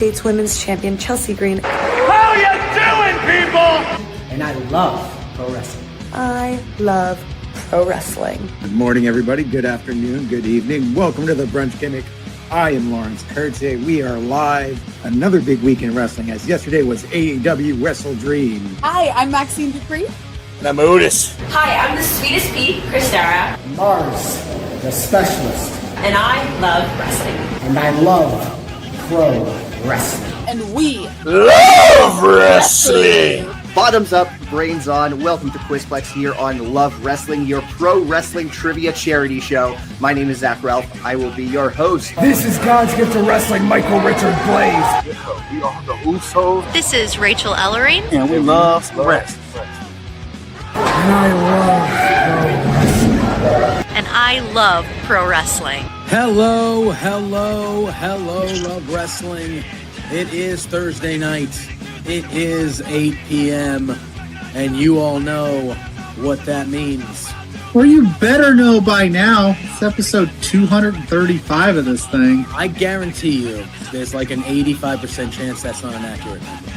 States Women's Champion Chelsea Green. How you doing, people? And I love pro wrestling. I love pro wrestling. Good morning, everybody. Good afternoon. Good evening. Welcome to the Brunch Gimmick. I am Lawrence Kurtz. Today we are live. Another big week in wrestling, as yesterday was AEW Wrestle Dream. Hi, I'm Maxine Dupree. And I'm Otis. Hi, I'm the Sweetest Pea, Christara. Mars, the specialist. And I love wrestling. And I love pro wrestling. And we love wrestling. Bottoms up, brains on. Welcome to Quizplex here on Love Wrestling, your pro wrestling trivia charity show. My name is Zach Ralph. I will be your host. This is God's gift to wrestling, Michael Richard Blaze. We are the Usos. This is Rachel Ellering. And we love wrestling. And I love pro wrestling. And I love pro wrestling. Hello, Love Wrestling. It is Thursday night. It is 8 p.m. And you all know what that means. Well, you better know by now. It's episode 235 of this thing. I guarantee you there's like an 85% chance that's not an accurate number.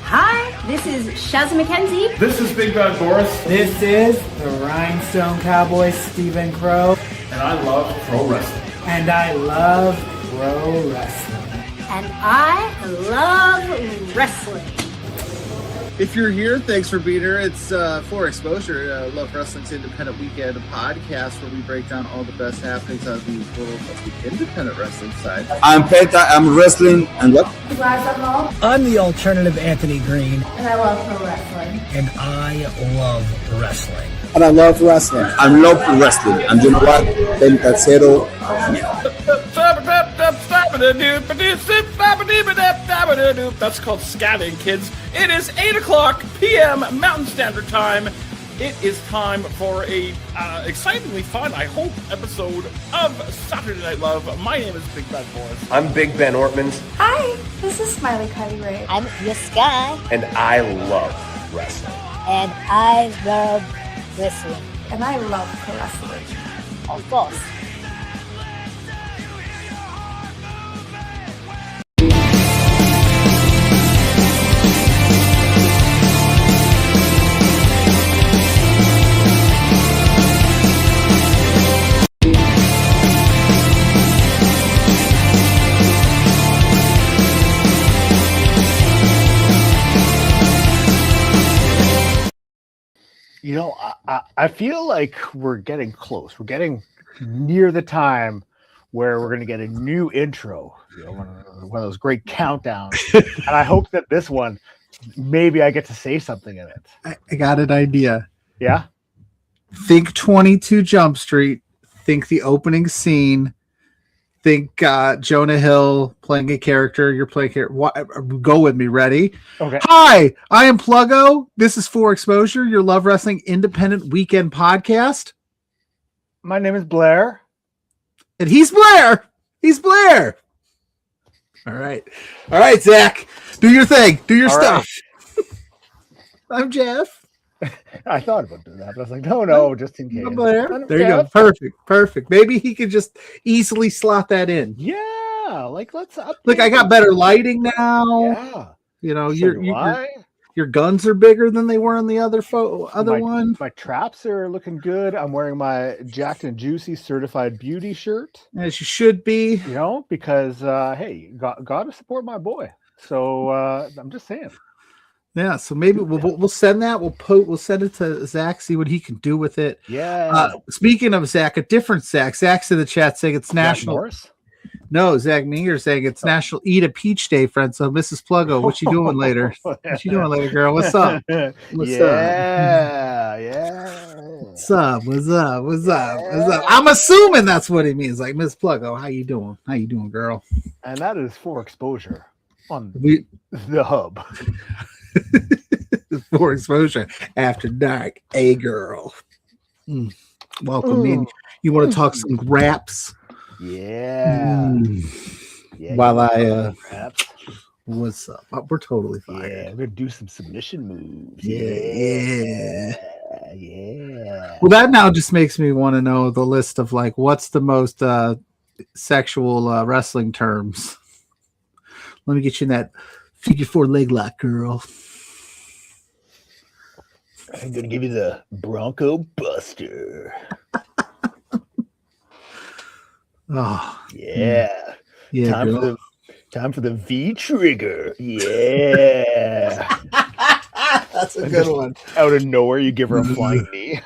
Hi, this is Shaz McKenzie. This is Big Bad Boris. This is the Rhinestone Cowboy, Stephen Crow. And I love pro wrestling. And I love pro wrestling. And I love wrestling. If you're here, thanks for being here. It's For Exposure, Love Wrestling's Independent Weekend podcast, where we break down all the best happenings on the world of the independent wrestling side. I'm Penta, I'm wrestling, and what? I'm the alternative Anthony Green. And I love pro wrestling. And I love wrestling. And I love wrestling. I love wrestling. And you know what? Penta Cero. That's called scatting, kids. It is 8 o'clock p.m. Mountain Standard Time. It is time for a excitingly fun, I hope, episode of Saturday Night Love. My name is Big Bad Boris. I'm Big Ben Ortmans. Hi, this is Smiley Kylie Ray. I'm Miss Guy. And I love wrestling. And I love wrestling. And I love pro wrestling. Of course. You know, I feel like we're getting close. We're getting near the time where we're going to get a new intro, you know, one of those great countdowns. And I hope that this one, maybe I get to say something in it. I got an idea. Yeah? Think 22 Jump Street. Think the opening scene. Think Jonah Hill playing a character. You're playing a character. Go with me. Ready? Okay. Hi, I am Pluggo. This is For Exposure, your Love Wrestling Independent Weekend podcast. My name is Blair. And he's Blair. He's Blair. All right, Zach. Do your thing. Do your stuff. Right. I'm Jeff. I thought about doing that, but I was like, no, just in case. Blair. There you go. Perfect. Maybe he could just easily slot that in. Yeah, like let's up. Look, I got better lighting now. Yeah, you know, your guns are bigger than they were on the other one. My traps are looking good. I'm wearing my Jacked and Juicy Certified Beauty shirt, as you should be. You know, because hey, got to support my boy. So I'm just saying. Yeah, so maybe we'll send that. We'll send it to Zach, see what he can do with it. Yeah. Speaking of Zach, a different Zach. Zach's in the chat saying it's National. Morris? No, Zach Menger saying it's National Eat a Peach Day, friend. So, Mrs. Pluggo, what you doing later? What you doing later, girl? What's up? What's up? What's up? I'm assuming that's what he means. Like, Miss Pluggo, how you doing? How you doing, girl? And that is For Exposure on the hub. For Exposure after dark, a girl. Welcome in. You want to talk some raps? Yeah. Yeah. While I what's up? We're totally fine. Yeah, we're gonna do some submission moves. Yeah. Well, that now just makes me want to know the list of like what's the most sexual wrestling terms. Let me get you in that figure 4 leg lock, girl. I'm gonna give you the Bronco Buster. Oh yeah, yeah. Time for the V trigger. Yeah, that's a good one. Out of nowhere, you give her a flying knee.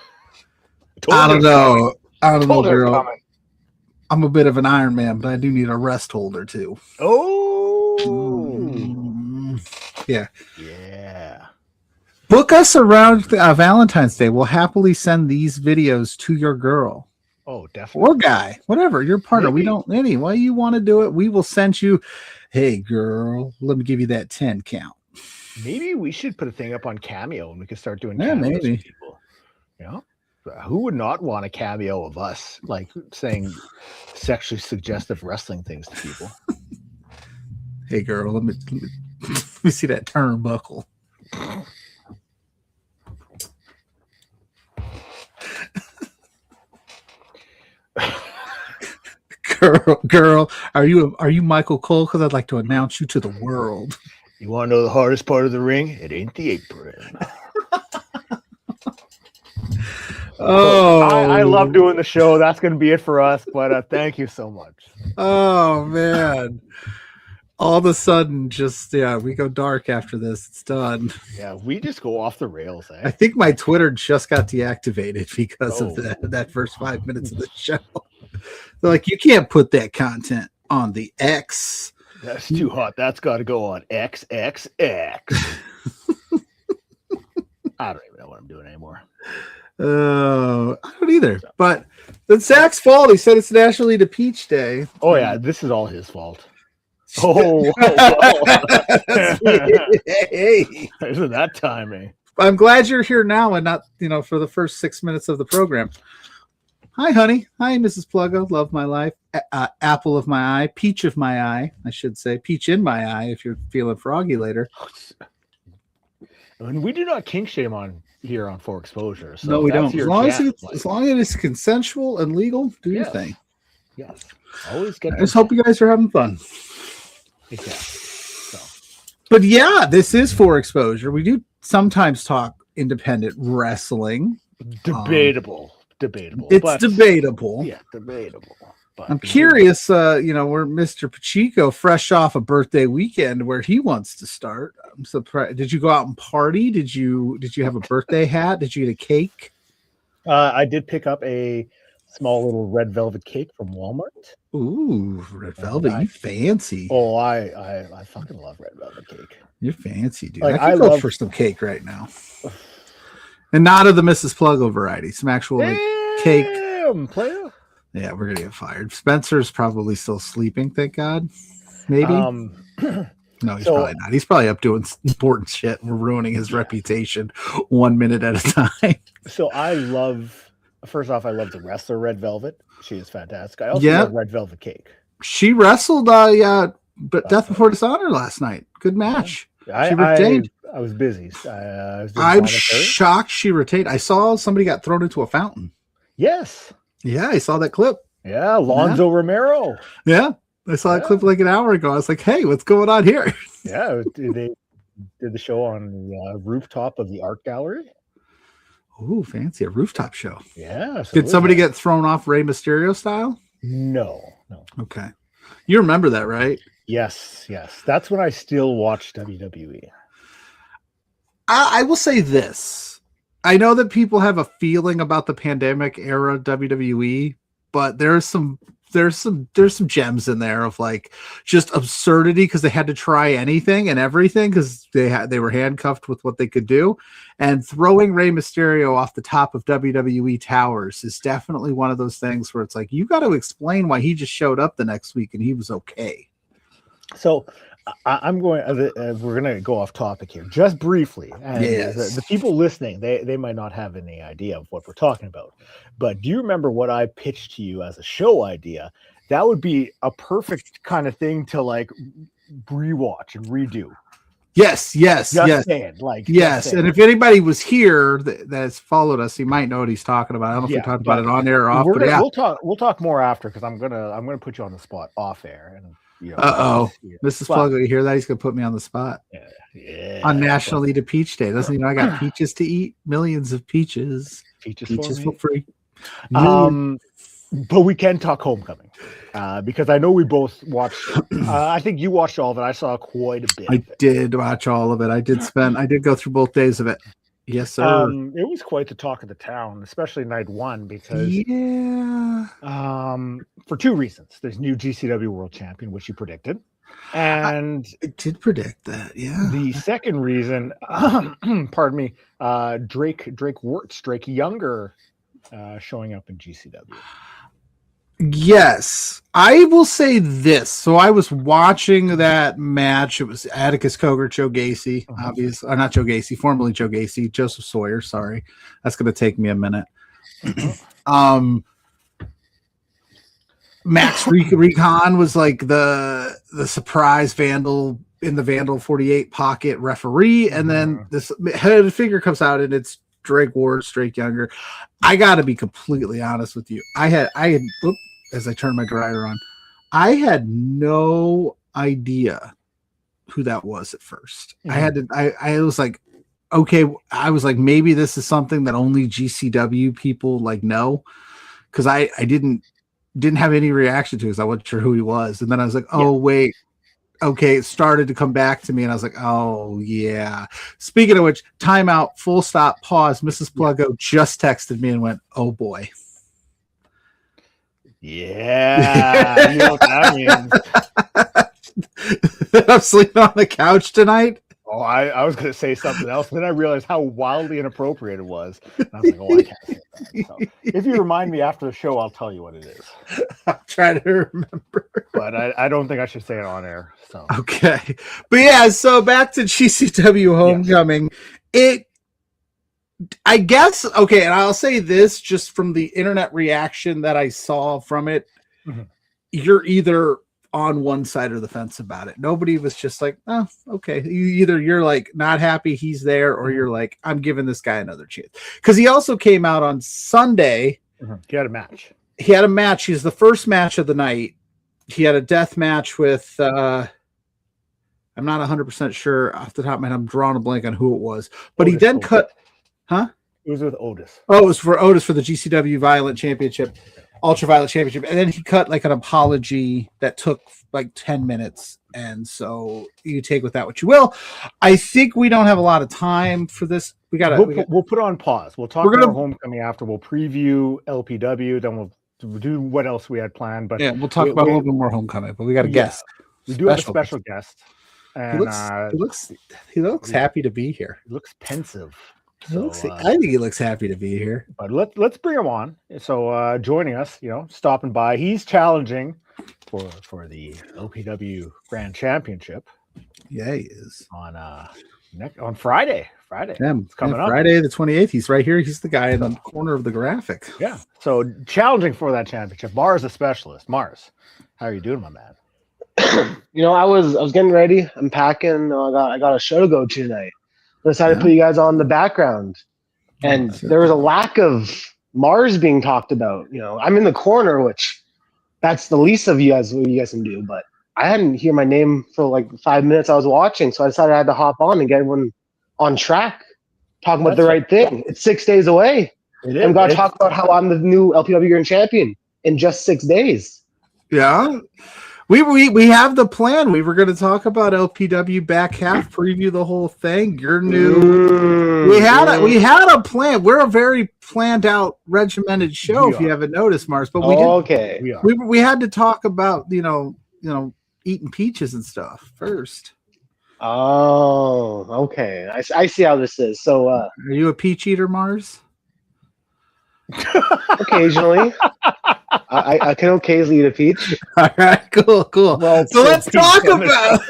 I don't know, girl. Coming. I'm a bit of an Iron Man, but I do need a rest holder too. Oh, yeah. Yeah. Book us around Valentine's Day. We'll happily send these videos to your girl. Oh, definitely. Or guy, whatever, your partner. Maybe. We don't any way you want to do it. We will send you, hey girl, let me give you that 10 count. Maybe we should put a thing up on Cameo and we could start doing Yeah, cameos maybe. for people. You know? Who would not want a cameo of us, like saying sexually suggestive wrestling things to people? Hey girl, let me see that turnbuckle. Girl, are you Michael Cole? Because I'd like to announce you to the world. You want to know the hardest part of the ring? It ain't the apron. Oh, I love doing the show. That's going to be it for us. But thank you so much. Oh man! All of a sudden, we go dark after this. It's done. Yeah, we just go off the rails. Eh? I think my Twitter just got deactivated because of that first 5 minutes of the show. They're like, you can't put that content on the X. That's too hot. That's got to go on XXX. I don't even know what I'm doing anymore. I don't either. But it's Zach's fault. He said it's National Eat a Peach Day. Oh yeah, this is all his fault. Oh, hey, isn't that timing? I'm glad you're here now and not, for the first 6 minutes of the program. Hi, honey. Hi, Mrs. Pluggo. Love my life. Apple of my eye. Peach of my eye, I should say. Peach in my eye if you're feeling froggy later. And we do not kink shame on here on For Exposure. So no, we don't. As long as it's consensual and legal, do your thing. Yes. Always get. I just hope you guys are having fun. Exactly. So. But yeah, this is For Exposure. We do sometimes talk independent wrestling. Debatable. It's debatable. Yeah, debatable. But I'm curious, we're Mr. Pacheco, fresh off a birthday weekend where he wants to start. I'm surprised. Did you go out and party? Did you have a birthday hat? Did you get a cake? I did pick up a small little red velvet cake from Walmart. Ooh, red velvet. You fancy. Oh, I fucking love red velvet cake. You're fancy, dude. Like, I could go for some cake right now. And not of the Mrs. Pluggo variety. Some actual cake. Player. Yeah, we're gonna get fired. Spencer's probably still sleeping, thank God. Maybe. No, he's probably not. He's probably up doing important shit. We're ruining his reputation 1 minute at a time. So first off, I love the wrestler Red Velvet. She is fantastic. I also love Red Velvet Cake. She wrestled but Death Before Dishonor last night. Good match. She retained. I was busy. I'm shocked she retained. I saw somebody got thrown into a fountain. Yes. Yeah, I saw that clip. Yeah, Alonzo Romero. Yeah, I saw that clip like an hour ago. I was like, hey, what's going on here? Yeah, they did the show on the rooftop of the art gallery. Ooh, fancy. A rooftop show. Yeah. Did somebody get thrown off Rey Mysterio style? No. Okay. You remember that, right? Yes. That's when I still watch WWE. I will say this. I know that people have a feeling about the pandemic era WWE, but there's some gems in there of like just absurdity because they had to try anything and everything because they were handcuffed with what they could do, and throwing Rey Mysterio off the top of WWE towers is definitely one of those things where it's like you got to explain why he just showed up the next week and he was okay. So I'm going. We're going to go off topic here just briefly. And yes. The people listening, they might not have any idea of what we're talking about. But do you remember what I pitched to you as a show idea? That would be a perfect kind of thing to like rewatch and redo. Yes. Just saying, like, yes. just saying. And if anybody was here that's followed us, he might know what he's talking about. I don't know if we talked about it on air or off, but we'll talk more after, because I'm gonna put you on the spot off air. And Mrs. Pluggo, you hear that? He's gonna put me on the spot. Yeah. On National Eat a Peach Day. Doesn't he know I got peaches to eat? Millions of peaches. Peaches for free. But we can talk Homecoming, because I know we both watched. I think you watched all of it. I saw quite a bit. I did watch all of it. I did go through both days of it. Yes, sir. It was quite the talk of the town, especially night one, because for two reasons. There's new GCW World Champion, which you predicted, and I did predict that. Yeah. The second reason, pardon me, Drake Younger, showing up in GCW. Yes, I will say this. So I was watching that match. It was Atticus Cogar, Joe Gacy, obviously, not Joe Gacy, formerly Joe Gacy, Joseph Sawyer. Sorry, that's going to take me a minute. Max Recon was like the surprise Vandal in the Vandal 48 pocket referee, and then this head figure comes out, and it's Drake Younger. I got to be completely honest with you. I had as I turned my dryer on, I had no idea who that was at first. I was like, okay, I was like, maybe this is something that only GCW people like know, because I didn't have any reaction to it, because I wasn't sure who he was. And then I was like, oh wait, okay, it started to come back to me, and I was like, oh yeah. Speaking of which, timeout, full stop, pause. Mrs. Pluggo just texted me and went, oh boy. Yeah, you know what that means. I'm sleeping on the couch tonight. Oh, I was going to say something else, and then I realized how wildly inappropriate it was. And I was like, oh, I can't say that. So, if you remind me after the show, I'll tell you what it is. I'll try to remember. But I don't think I should say it on air. So okay. But yeah, so back to GCW Homecoming. I guess, okay, and I'll say this just from the internet reaction that I saw from it, you're either on one side of the fence about it. Nobody was just like, oh, okay. You're like not happy he's there, or you're like, I'm giving this guy another chance. Because he also came out on Sunday. He had a match. He's the first match of the night. He had a death match with, I'm not 100% sure off the top of my head. I'm drawing a blank on who it was. But he then cut... Huh? It was with Otis. Oh, it was for Otis for the GCW Violent Championship, Ultraviolet Championship. And then he cut like an apology that took like 10 minutes. And so you take with that what you will. I think we don't have a lot of time for this. We'll put on pause. We'll talk about Homecoming after. We'll preview LPW. Then we'll do what else we had planned. But yeah, we'll talk about a little bit more Homecoming. But we got a guest. We do have a special guest. And he looks happy to be here. He looks pensive. I think he looks happy to be here. But let's bring him on. So joining us, stopping by. He's challenging for the LPW Grand Championship. Yeah, he is on Friday. It's coming up. Friday the 28th. He's right here. He's the guy in the corner of the graphic. Yeah. So challenging for that championship. Mars, a specialist. Mars, how are you doing, my man? I was getting ready. I'm packing. I got a show to go to tonight. I decided to put you guys on the background, and there was a lack of Mars being talked about. I'm in the corner, which that's the least of you guys what you guys can do. But I hadn't hear my name for like 5 minutes. I was watching, so I decided I had to hop on and get everyone on track, talking about the right thing. It's 6 days away. I'm going to talk about how I'm the new LPW Grand Champion in just 6 days. Yeah. We have the plan. We were going to talk about LPW back half, preview the whole thing. You're new. We had a plan. We're a very planned out, regimented show. If you haven't noticed, Mars, but we had to talk about eating peaches and stuff first. Oh, okay. I see how this is. So, are you a peach eater, Mars? Occasionally. I can occasionally eat a peach. All right, cool. Well, so let's talk about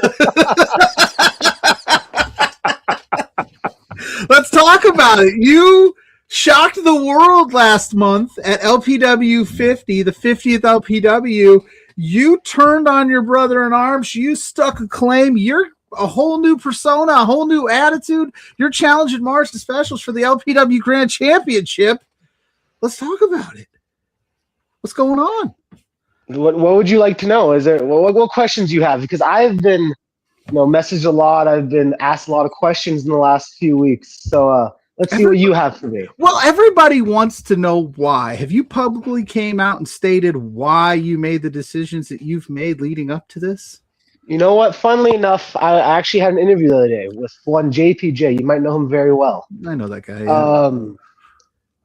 let's talk about it. You shocked the world last month at LPW 50, the 50th LPW. You turned on your brother in arms. You stuck a claim. You're a whole new persona, a whole new attitude. You're challenging Mars to specials for the LPW Grand Championship. Let's talk about it. What's going on? What would you like to know? Is there what questions do you have? Because I've been messaged a lot. I've been asked a lot of questions in the last few weeks. So let's see what you have for me. Well, everybody wants to know why. Have you publicly came out and stated why you made the decisions that you've made leading up to this? You know what? Funnily enough, I actually had an interview the other day with one JPJ. You might know him very well. I know that guy. Yeah.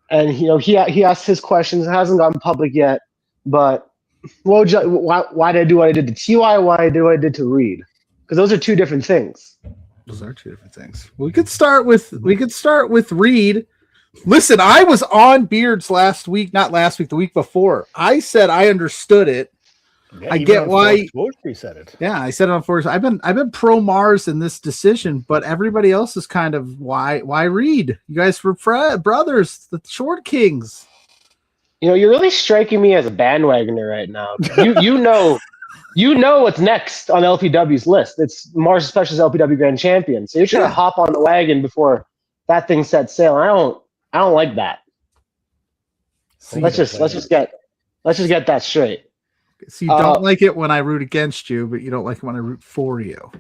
And he asked his questions. It hasn't gone public yet. But why did I do what I did to TY? Why did I do what I did to Reed? Because those are two different things. Those are two different things. We could start with Reed. Listen, I was on Beards last week, not last week, the week before. I said I understood it. Yeah, I get why he said it. Yeah, I said it on Force. I've been pro Mars in this decision, but everybody else is kind of why Reed? You guys were brothers, the Short Kings. You're really striking me as a bandwagoner right now. You know what's next on LPW's list. It's Mars Specials LPW Grand Champion. So you're trying to hop on the wagon before that thing sets sail. I don't like that. So let's just get that straight. So you don't like it when I root against you, but you don't like it when I root for you.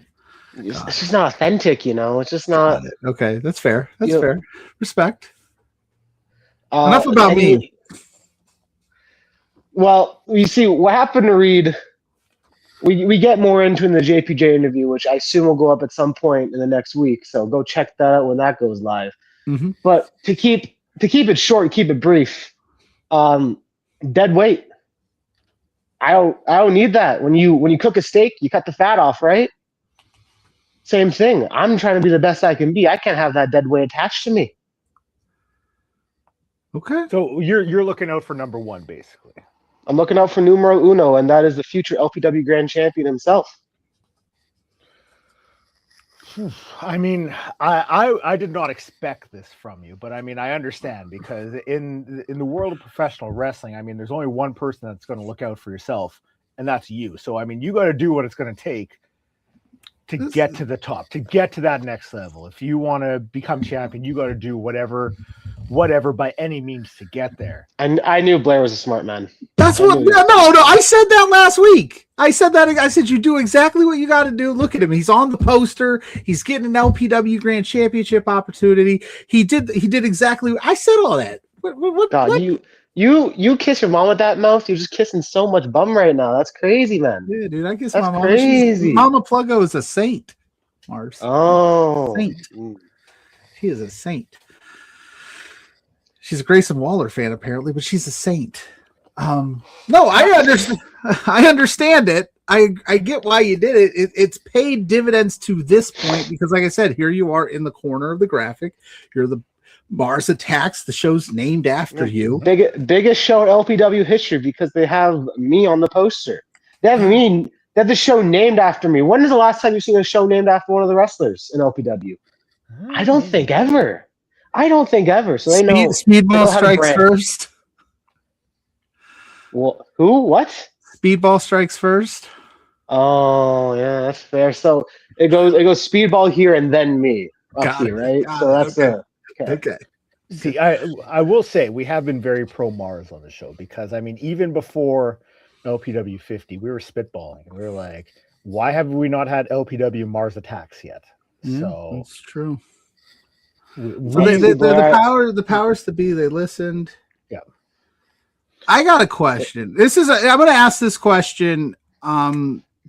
It's just not authentic, It's just not. Okay, that's fair. That's fair. Respect. Enough about me. Well, you see, what happened to Reed, we get more into in the JPJ interview, which I assume will go up at some point in the next week. So go check that out when that goes live. Mm-hmm. But to keep it short, keep it brief, dead weight. I don't need that. When you cook a steak, you cut the fat off, right? Same thing. I'm trying to be the best I can be. I can't have that dead weight attached to me. Okay. So you're looking out for number one, basically. I'm looking out for numero uno, and that is the future LPW Grand Champion himself. I mean, I did not expect this from you, but I mean, I understand, because in the world of professional wrestling, I mean, there's only one person that's going to look out for yourself, and that's you. So, I mean, you got to do what it's going to take to get to the top, to get to that next level. If you want to become champion, you got to do whatever by any means to get there. And I knew Blair was a smart man. That's what. No. I said that last week. I said that. I said you do exactly what you got to do. Look at him. He's on the poster. He's getting an LPW Grand Championship opportunity. He did exactly. I said all that. What? You kiss your mom with that mouth. You're just kissing so much bum right now. That's crazy, man. Yeah, dude. I guess that's my mom. Crazy. Mama Pluggo is a saint. Mars. Oh, saint. She is a saint. She's a Grayson Waller fan, apparently, but she's a saint. No, I understand. I understand it. I get why you did it. It's paid dividends to this point because, like I said, here you are in the corner of the graphic. You're the Mars Attacks. The show's named after you. Biggest show in LPW history because they have me on the poster. They have the show named after me. When is the last time you've seen a show named after one of the wrestlers in LPW? I don't think ever. So they know. Speedball strikes first. Well, who? What? Speedball strikes first. Oh yeah, that's fair. So it goes Speedball here and then me up here, right? So that's okay. See, I will say we have been very pro Mars on the show because I mean even before LPW 50, we were spitballing. We were like, why have we not had LPW Mars Attacks yet? So that's true. The powers to be, they listened. Yeah. I got a question. I'm going to ask this question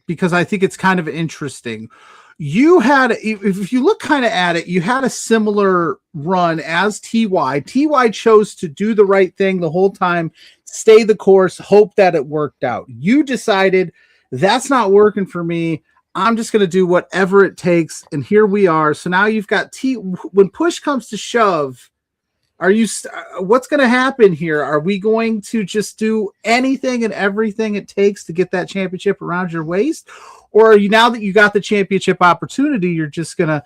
because I think it's kind of interesting. You had, if you look kind of at it, you had a similar run as TY. TY chose to do the right thing the whole time, stay the course, hope that it worked out. You decided that's not working for me. I'm just going to do whatever it takes. And here we are. So now you've got when push comes to shove, what's going to happen here? Are we going to just do anything and everything it takes to get that championship around your waist? Or are you, now that you got the championship opportunity, you're just going to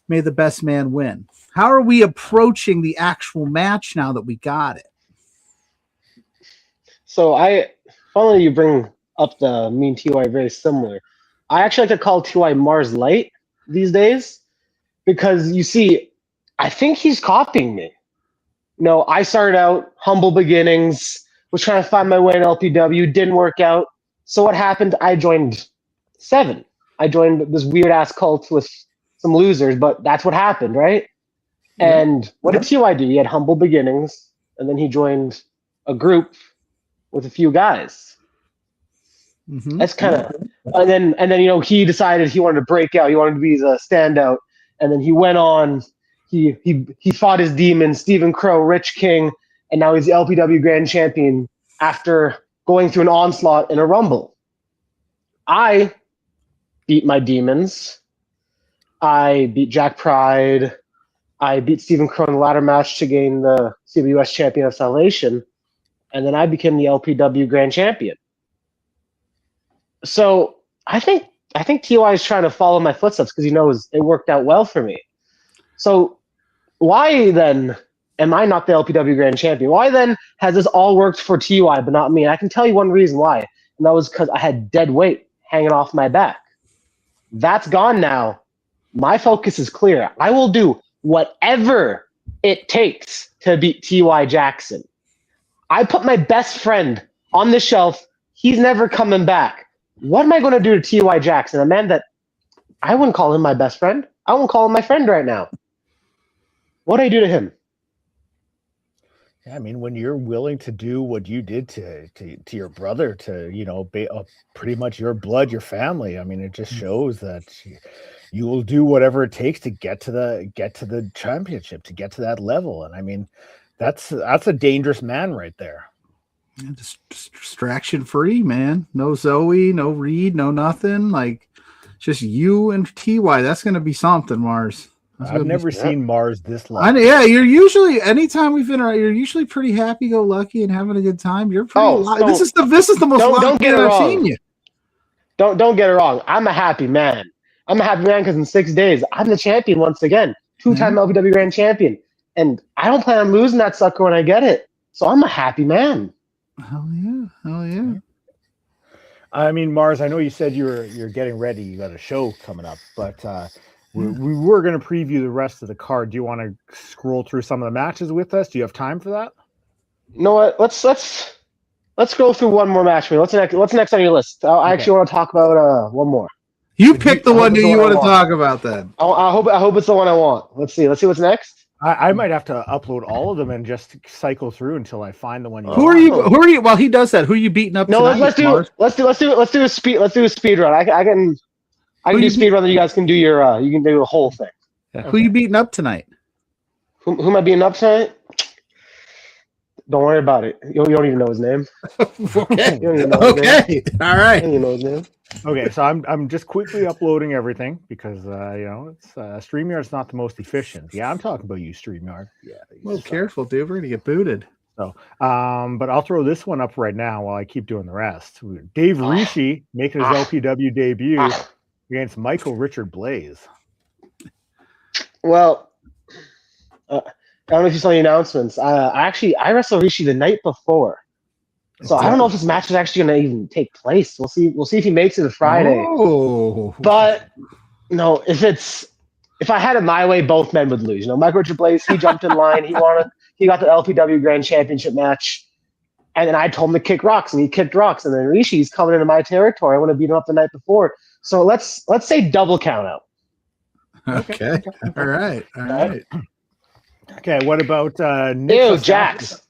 may the best man win? How are we approaching the actual match now that we got it? So finally you bring up the me and TY very similar. I actually like to call TY Mars Light these days because you see, I think he's copying me. No, I started out humble beginnings, was trying to find my way in LPW, didn't work out. So what happened? I joined Seven. I joined this weird ass cult with some losers, but that's what happened, right? Yeah. And what did TY do? He had humble beginnings, and then he joined a group with a few guys. Mhm. That's kind of, and then he decided he wanted to break out. He wanted to be the standout, and then he went on. He fought his demon, Stephen Crow, Rich King, and now he's the LPW Grand Champion after going through an onslaught in a Rumble. I beat my demons. I beat Jack Pride. I beat Stephen Crow in the ladder match to gain the CWS Champion of Salvation, and then I became the LPW Grand Champion. So I think TY is trying to follow my footsteps because he knows it worked out well for me. So why then am I not the LPW Grand Champion? Why then has this all worked for TY but not me? And I can tell you one reason why, and that was because I had dead weight hanging off my back. That's gone now. My focus is clear. I will do whatever it takes to beat TY Jackson. I put my best friend on the shelf. He's never coming back. What am I going to do to TY Jackson, a man that I wouldn't call him my best friend? I wouldn't call him my friend right now. What do I do to him? Yeah, I mean, when you're willing to do what you did to your brother, to pretty much your blood, your family. I mean, it just shows that you will do whatever it takes to get to the championship, to get to that level. And I mean, that's a dangerous man right there. Yeah, just distraction free, man. No Zoe, no Reed, no nothing. Like just you and TY. That's gonna be something, Mars. I've never seen Mars this long. Yeah, you're usually anytime we've been around, you're usually pretty happy go lucky and having a good time. You're pretty this is the most don't get it I've wrong. seen you. Don't get it wrong. I'm a happy man. I'm a happy man because in 6 days I'm the champion once again. 2-time LPW Grand Champion. And I don't plan on losing that sucker when I get it. So I'm a happy man. Hell yeah. Hell yeah. I mean, Mars, I know you said you're getting ready. You got a show coming up, but we were going to preview the rest of the card. Do you want to scroll through some of the matches with us? Do you have time for that? You know what? Let's go through one more match. What's next on your list? I actually want to talk about one more. You pick the one that you want to talk about then. I hope it's the one I want. Let's see what's next. I might have to upload all of them and just cycle through until I find the one. Who are you? While he does that, who are you beating up? No, tonight, let's do a speed run. I can do speed run. That you guys can do you can do the whole thing. Yeah. Who are you beating up tonight? Who am I beating up tonight? Don't worry about it. You don't even know his name. Okay. All right. You don't know his name. Okay, so I'm just quickly uploading everything because it's StreamYard's not the most efficient. Yeah, I'm talking about you, StreamYard. Yeah. Well, careful, dude. We're gonna get booted. So, but I'll throw this one up right now while I keep doing the rest. Dave Rishi making his LPW debut against Michael Richard Blaze. Well, I don't know if you saw the announcements. I wrestled Rishi the night before. So I don't know if this match is actually going to even take place. We'll see. We'll see if he makes it a Friday. Oh. But no, if I had it my way, both men would lose. Michael Richard Blaze, he jumped in line. He got the LPW Grand Championship match, and then I told him to kick rocks, and he kicked rocks. And then Rishi's coming into my territory. I want to beat him up the night before. So let's say double count out. Okay. All right. Okay. What about Nick Jax?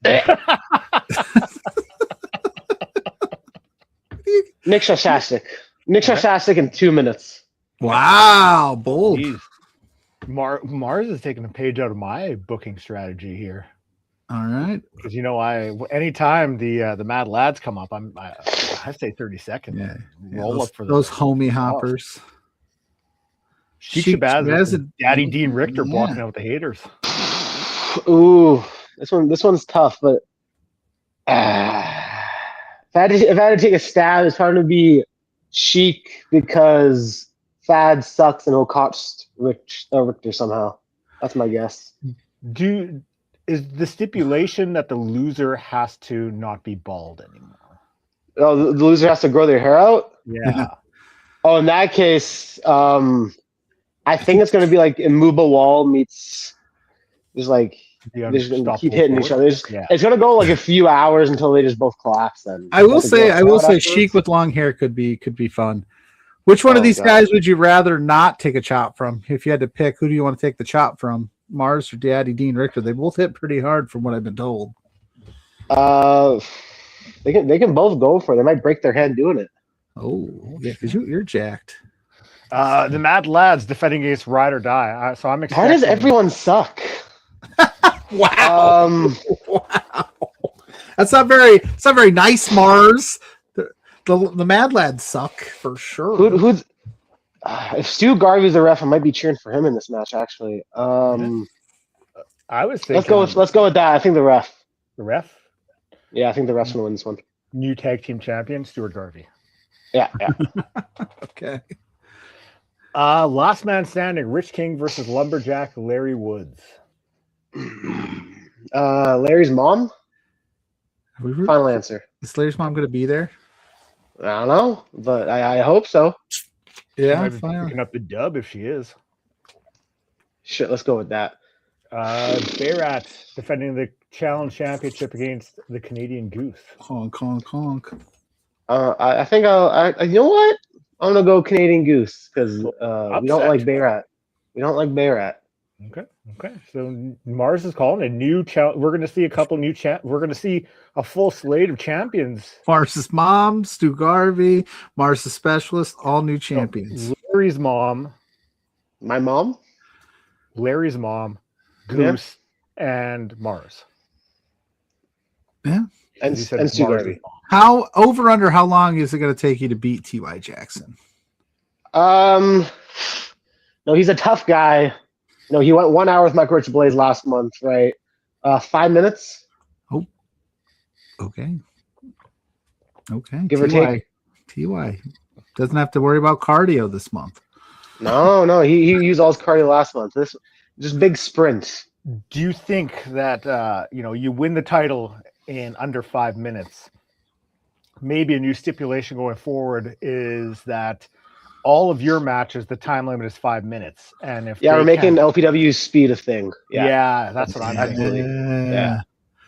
Nick Shastastic. Nick Shastastic in 2 minutes. Wow, bold. Jeez. Mars is taking a page out of my booking strategy here. All right, because anytime the Mad Lads come up, I say 30 seconds. Yeah, roll up for those homie hoppers. Sheik Shabazz and Daddy Dean Richter blocking out the haters. Ooh, this one's tough, but if I had to take a stab, it's probably to be Sheik because Fad sucks and he'll cost Richter somehow. That's my guess. Is the stipulation that the loser has to not be bald anymore? Oh, the loser has to grow their hair out? Yeah. Oh, in that case, I think it's gonna be like Immovable Wall meets. There's like The they're just gonna keep unstoppable hitting each force. other. Yeah. It's gonna go like a few hours until they just both collapse. Then I will That's a say, good- Sheik with long hair could be fun. Which one of Oh, these God. guys would you rather not take a chop from? If you had to pick, who do you want to take the chop from? Mars or Daddy Dean Richter? They both hit pretty hard from what I've been told. They can both go for it. They might break their head doing it. Oh, yeah, because you're jacked. The Mad Lads defending against Ride or Die. So I'm Why expecting. does everyone suck? Wow. Wow. That's not very nice, Mars. The Mad Lads suck for sure. Who's if Stu Garvey's the ref, I might be cheering for him in this match. Actually, I was thinking. let's go with that. I think the ref. The ref. Yeah, I think the ref's gonna win this one. New tag team champion Stuart Garvey. Yeah. Okay. Last man standing: Rich King versus Lumberjack Larry Woods. Larry's mom. Final answer. Is Larry's mom going to be there? I don't know, but I hope so. Yeah, Might be picking up the dub if she is. Shit, let's go with that. Bayrat defending the challenge championship against the Canadian Goose. Honk, honk, honk. I think you know what? I'm gonna go Canadian Goose because we don't like Bayrat. We don't like Bayrat. Okay. So Mars is calling a new challenge. We're going to see a couple new We're going to see a full slate of champions. Mars's mom, Stu Garvey, Mars's specialist, all new champions. Larry's mom, my mom, Larry's mom, Goose, and Mars. Yeah, and Stu Garvey. How over under? How long is it going to take you to beat T.Y. Jackson? No, he's a tough guy. No, he went 1 hour with Michael Richard Blaze last month, right? 5 minutes. Oh, okay. Give or take. Ty doesn't have to worry about cardio this month. No, he used all his cardio last month. This just big sprint. Do you think that you win the title in under 5 minutes? Maybe a new stipulation going forward is that all of your matches, the time limit is 5 minutes, and if we're making LPW speed a thing. Yeah, that's what I'm thinking. Yeah,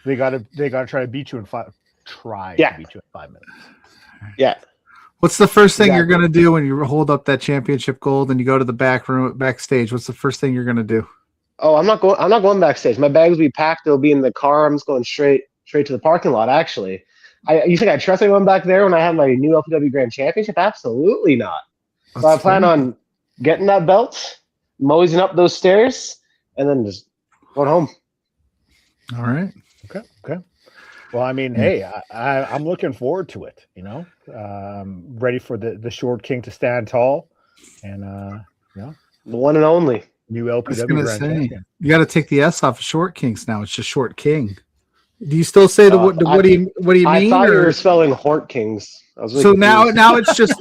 they got to try to beat you in 5. To beat you in 5 minutes. Yeah. What's the first thing you're gonna do when you hold up that championship gold and you go to the backstage? What's the first thing you're gonna do? Oh, I'm not going backstage. My bags will be packed. They'll be in the car. I'm just going straight to the parking lot. Actually, you think I trust anyone back there when I have my new LPW Grand Championship? Absolutely not. So I plan on getting that belt, moseying up those stairs, and then just going home. All right. Okay. Well, I mean, hey, I'm looking forward to it. Ready for the Short King to stand tall, and the one and only new LPW Grand Champion. You got to take the S off of Short Kings now. It's just Short King. Do you still say what do you mean? I thought you were spelling Hort Kings. Really so confused. now it's just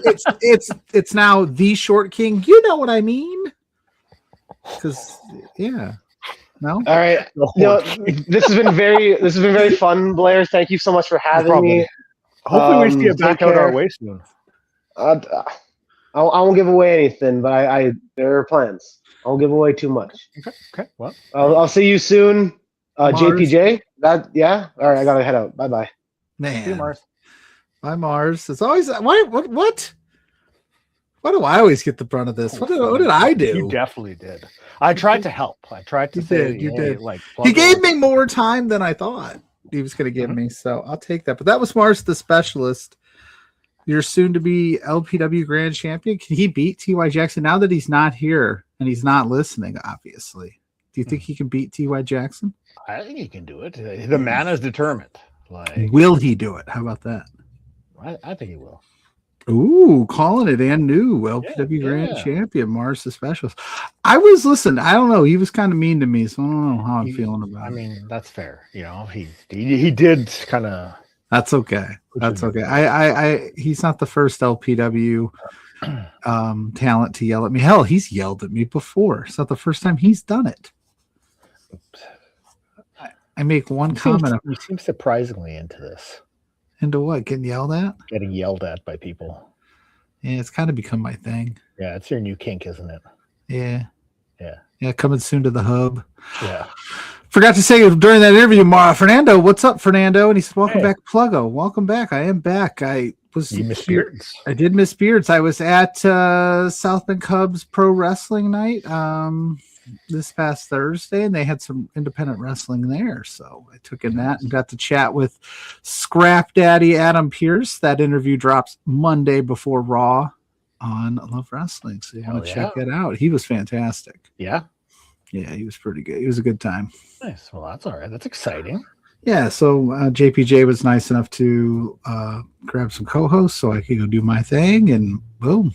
it's now the Short King. You know what I mean? Because no. All right. This has been very fun, Blair. Thank you so much for having me. Hopefully, we see it back out our way soon. I won't give away anything, but there are plans. I won't give away too much. Okay. Well, I'll see you soon. JPJ. All right. I gotta head out. Bye bye. Man. See you, Mars. Bye, Mars. It's always what? Why do I always get the brunt of this? What did I do? You definitely did. I tried to help. I tried to say you did. Like he gave me more time than I thought he was going to give me, so I'll take that. But that was Mars, the specialist. Your soon-to-be LPW Grand Champion. Can he beat T.Y. Jackson now that he's not here and he's not listening? Obviously, do you think he can beat T.Y. Jackson? I think he can do it. The man is determined. Will he do it? How about that? I think he will. Ooh, calling it and new LPW Grand Champion, Mars the Specialist. I don't know. He was kind of mean to me, so I don't know how I'm feeling about it. I mean, that's fair. He did kind of. That's okay. That's okay. I he's not the first LPW talent to yell at me. Hell, he's yelled at me before. It's not the first time he's done it. I make one comment. You seem surprisingly into this. Into what? Getting yelled at? Getting yelled at by people. Yeah, it's kind of become my thing. Yeah, it's your new kink, isn't it? Yeah. Yeah. Yeah, coming soon to the hub. Yeah. Forgot to say during that interview, Fernando, what's up, Fernando? And he said, welcome back, Pluggo. Welcome back. I am back. You missed Beards. I did miss Beards. I was at South Bend Cubs Pro Wrestling Night this past Thursday, and they had some independent wrestling there. So I took in that and got to chat with Scrap Daddy Adam Pierce. That interview drops Monday before Raw on Love Wrestling. So you want to check it out. He was fantastic. Yeah. Yeah, he was pretty good. He was a good time. Nice. Well, that's all right. That's exciting. Yeah, so JPJ was nice enough to grab some co-hosts so I could go do my thing, and boom,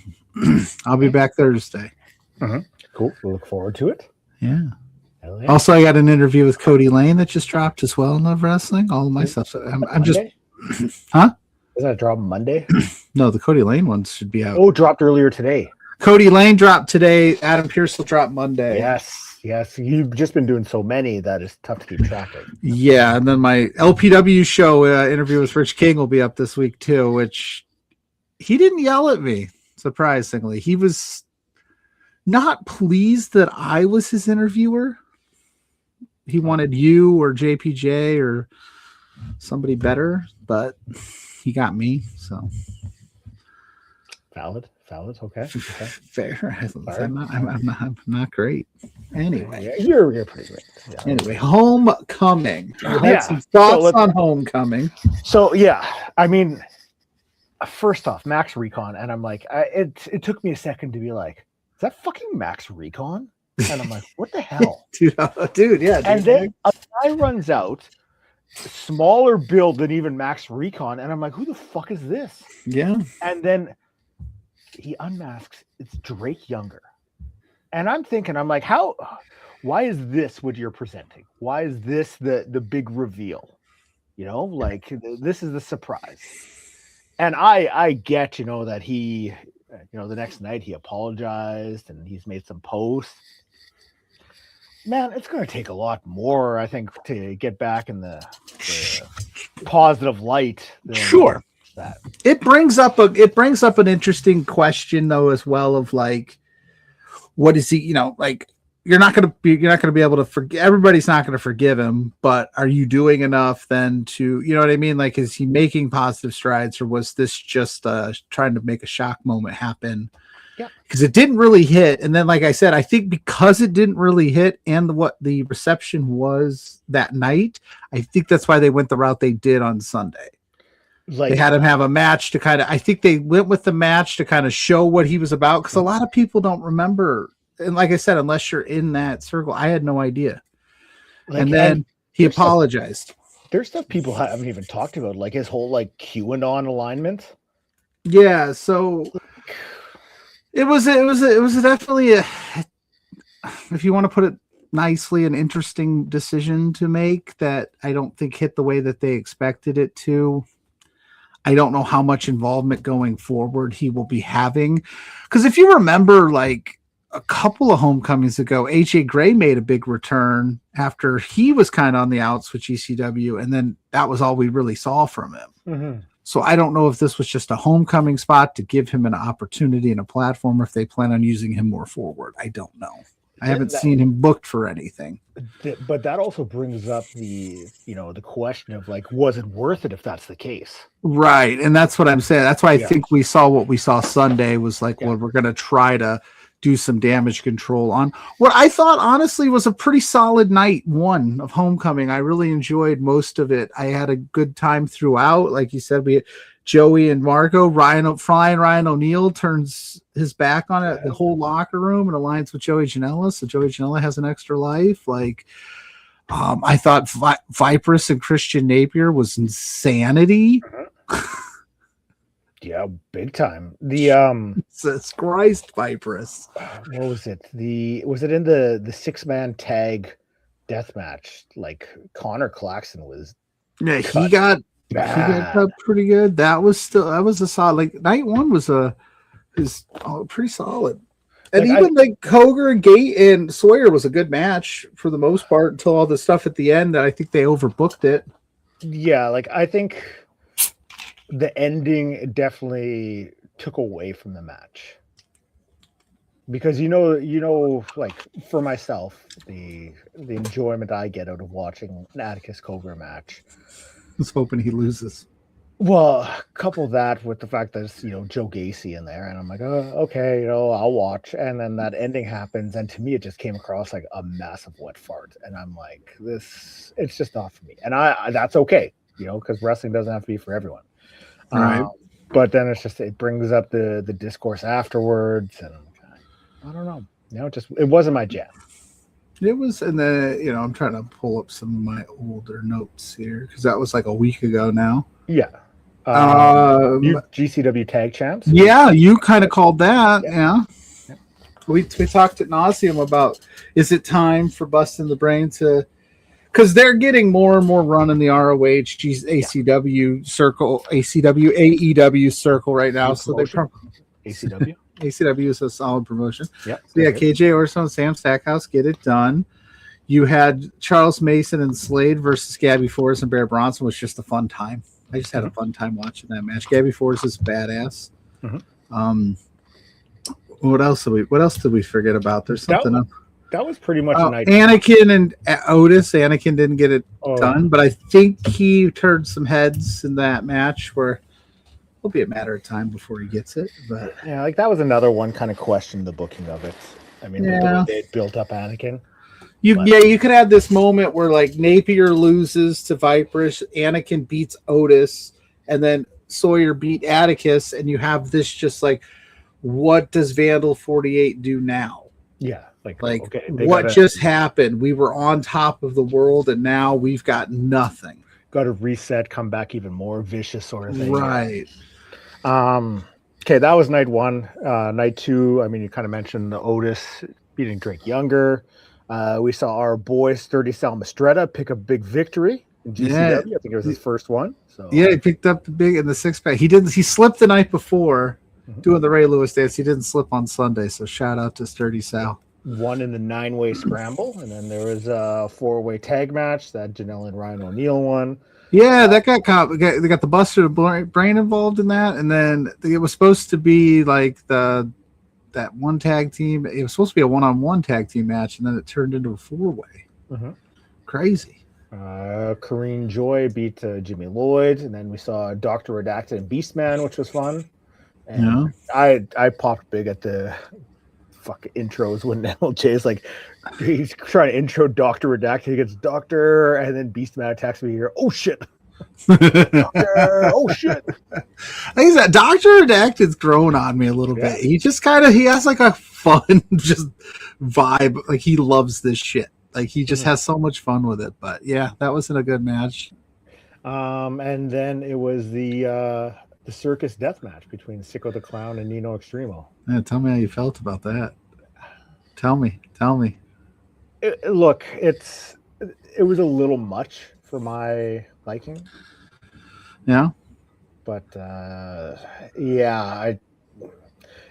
I'll be back Thursday. Cool. We'll look forward to it. Yeah. Also, I got an interview with Cody Lane that just dropped as well in Love Wrestling. All of my stuff. So I'm just, huh? Is that drop Monday? No, the Cody Lane ones should be out. Oh, dropped earlier today. Cody Lane dropped today. Adam Pierce will drop Monday. Yes. You've just been doing so many that it's tough to keep track of. Yeah, and then my LPW show interview with Rich King will be up this week too, which he didn't yell at me, surprisingly. He was not pleased that I was his interviewer. He wanted you or JPJ or somebody better, but he got me, so. Valid. Okay. Fair. I'm not great. Anyway, yeah, you're pretty great. Yeah. Anyway, Homecoming. You had some thoughts on Homecoming. So yeah, I mean, first off, Max Recon, and I'm like, it took me a second to be like, is that fucking Max Recon? And I'm like, what the hell, dude? Yeah. And then a guy runs out, smaller build than even Max Recon, and I'm like, who the fuck is this? Yeah. And then he unmasks, it's Drake Younger. And I'm thinking, I'm like, why is this what you're presenting? Why is this the big reveal? You know, like this is the surprise. And I get, that he, the next night he apologized and he's made some posts. Man, it's going to take a lot more, I think, to get back in the positive light. Sure. That it brings up an interesting question though as well of like, what is he, like you're not going to be able to forgive, everybody's not going to forgive him, but are you doing enough then to, you know what I mean? Like, is he making positive strides, or was this just trying to make a shock moment happen? Yeah, because it didn't really hit. And then, like I said, I think because it didn't really hit and what the reception was that night, I think that's why they went the route they did on Sunday. Like, they had him have a match to I think they went with the match to kind of show what he was about, because a lot of people don't remember. And like I said, unless you're in that circle, I had no idea. And then he apologized. There's stuff people haven't even talked about, like his whole QAnon alignment. Yeah, so it was definitely if you want to put it nicely, an interesting decision to make that I don't think hit the way that they expected it to. I don't know how much involvement going forward he will be having. Because if you remember, like a couple of homecomings ago, AJ Gray made a big return after he was kind of on the outs with GCW. And then that was all we really saw from him. Mm-hmm. So I don't know if this was just a homecoming spot to give him an opportunity and a platform, or if they plan on using him more forward. I don't know. I haven't seen him booked for anything. But that also brings up the question of like, was it worth it if that's the case? Right. And that's what I'm saying. That's why I think we saw what we saw Sunday was like, well, we're going to try to do some damage control on what I thought honestly was a pretty solid night one of Homecoming. I really enjoyed most of it. I had a good time throughout. Like you said, we had Joey and Marco. Ryan O'Neal turns his back on it, the whole locker room, and aligns with Joey Janela. So Joey Janela has an extra life. Like, I thought Viperous and Christian Napier was insanity. Yeah, big time. The it's Christ Viperous. What was it? Was it in the 6-man tag death match? Like Connor Claxton was. Yeah, he got cut pretty good. That was a solid. Like night one was pretty solid. And even Hoger and Gate and Sawyer was a good match for the most part until all the stuff at the end that I think they overbooked it. Yeah, like I think the ending definitely took away from the match. because like for myself, the enjoyment I get out of watching an Atticus Cobra match. I was hoping he loses. Well, couple that with the fact that it's, Joe Gacy in there, and I'm like, oh, okay, I'll watch. And then that ending happens, and to me, it just came across like a massive wet fart. And I'm like, it's just not for me. And that's okay, because wrestling doesn't have to be for everyone. Right. But then it brings up the discourse afterwards, and I don't know. It wasn't my jam. It was, and then I'm trying to pull up some of my older notes here because that was like a week ago now. Yeah. GCW Tag Champs. Yeah, you kind of called that. Yeah. We talked at nauseum about, is it time for Busting the Brain to, because they're getting more and more run in the ROH ACW circle, AEW circle right now. So they ACW. ACW is a solid promotion. Yep. So KJ Orson, Sam Stackhouse, get it done. You had Charles Mason and Slade versus Gabby Forrest and Bear Bronson, was just a fun time. I just had a fun time watching that match. Gabby Forrest is badass. Mm-hmm. What else did we forget about? There's something up. That was pretty much a night. Anakin and Otis. Anakin didn't get it done, but I think he turned some heads in that match where it'll be a matter of time before he gets it. But yeah, like that was another one kind of question the booking of it. I mean, the way they built up Anakin. You could have this moment where like Napier loses to Viperish, Anakin beats Otis, and then Sawyer beat Atticus, and you have this just like, what does Vandal 48 do now? Yeah, okay, what just happened? We were on top of the world, and now we've got nothing. Got to reset, come back even more vicious sort of thing. Right. Okay, that was night one. Night two, I mean, you kind of mentioned the Otis beating Drake Younger. We saw our boy Sturdy Sal Mastretta pick up a big victory in GCW. Yeah. I think it was his first one. So yeah, he picked up the big in the 6-pack. He slipped the night before doing the Ray Lewis dance. He didn't slip on Sunday, so shout out to Sturdy Sal. Won in the 9-way scramble, and then there was a 4-way tag match that Janelle and Ryan O'Neal won. Yeah, that got caught. They got the Buster Brain involved in that, and then it was supposed to be like that one tag team. It was supposed to be a one-on-one tag team match, and then it turned into a 4-way. Crazy. Kareen Joy beat Jimmy Lloyd, and then we saw Dr. Redacted and Beastman, which was fun. And I popped big at the fucking intros when LJ is like, he's trying to intro Dr. Redacted. He gets Doctor, and then Beastman attacks me here. Oh shit. Doctor, oh shit. Like that Dr. Redacted's grown on me a little bit. He just he has like a fun just vibe. Like he loves this shit. Like he just has so much fun with it. But yeah, that wasn't a good match. And then it was the circus death match between Sicko the Clown and Nino Extremo. Yeah, tell me how you felt about that. Tell me. Look, it was a little much for my liking. Yeah. But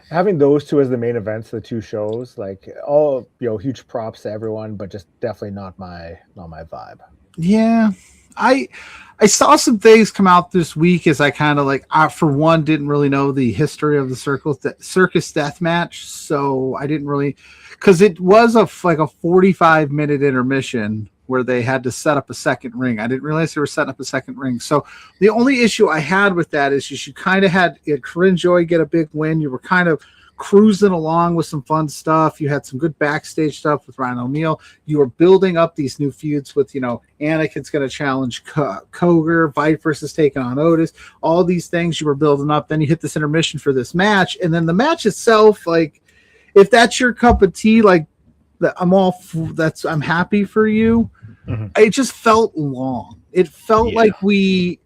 having those two as the main events of the two shows, like all huge props to everyone, but just definitely not my vibe. Yeah. I saw some things come out this week as I kind of for one didn't really know the history of the circus death match, so I didn't really, because it was a 45-minute intermission where they had to set up a second ring. I didn't realize they were setting up a second ring. So the only issue I had with that is you kind of had Corinne Joy get a big win. You were kind of cruising along with some fun stuff. You had some good backstage stuff with Ryan O'Neal. You were building up these new feuds with, Anakin's going to challenge Koger, Vipers is taking on Otis. All these things you were building up. Then you hit this intermission for this match. And then the match itself, if that's your cup of tea, I'm happy for you. It just felt long. It felt like we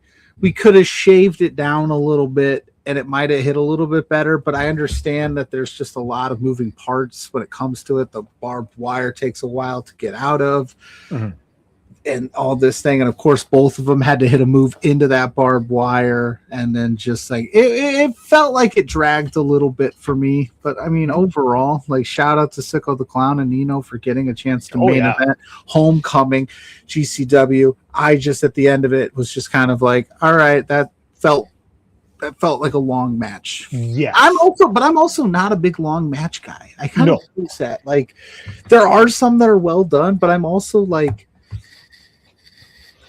could have shaved it down a little bit and it might have hit a little bit better, but I understand that there's just a lot of moving parts when it comes to it. The barbed wire takes a while to get out of and all this thing. And of course, both of them had to hit a move into that barbed wire. And then just it felt like it dragged a little bit for me. But I mean, overall, shout out to Sicko the Clown and Nino for getting a chance to main event Homecoming GCW. I just, at the end of it, was just kind of all right, that felt that felt like a long match. Yeah, I'm also not a big long match guy. I kind of use that. Like, there are some that are well done, but I'm also like,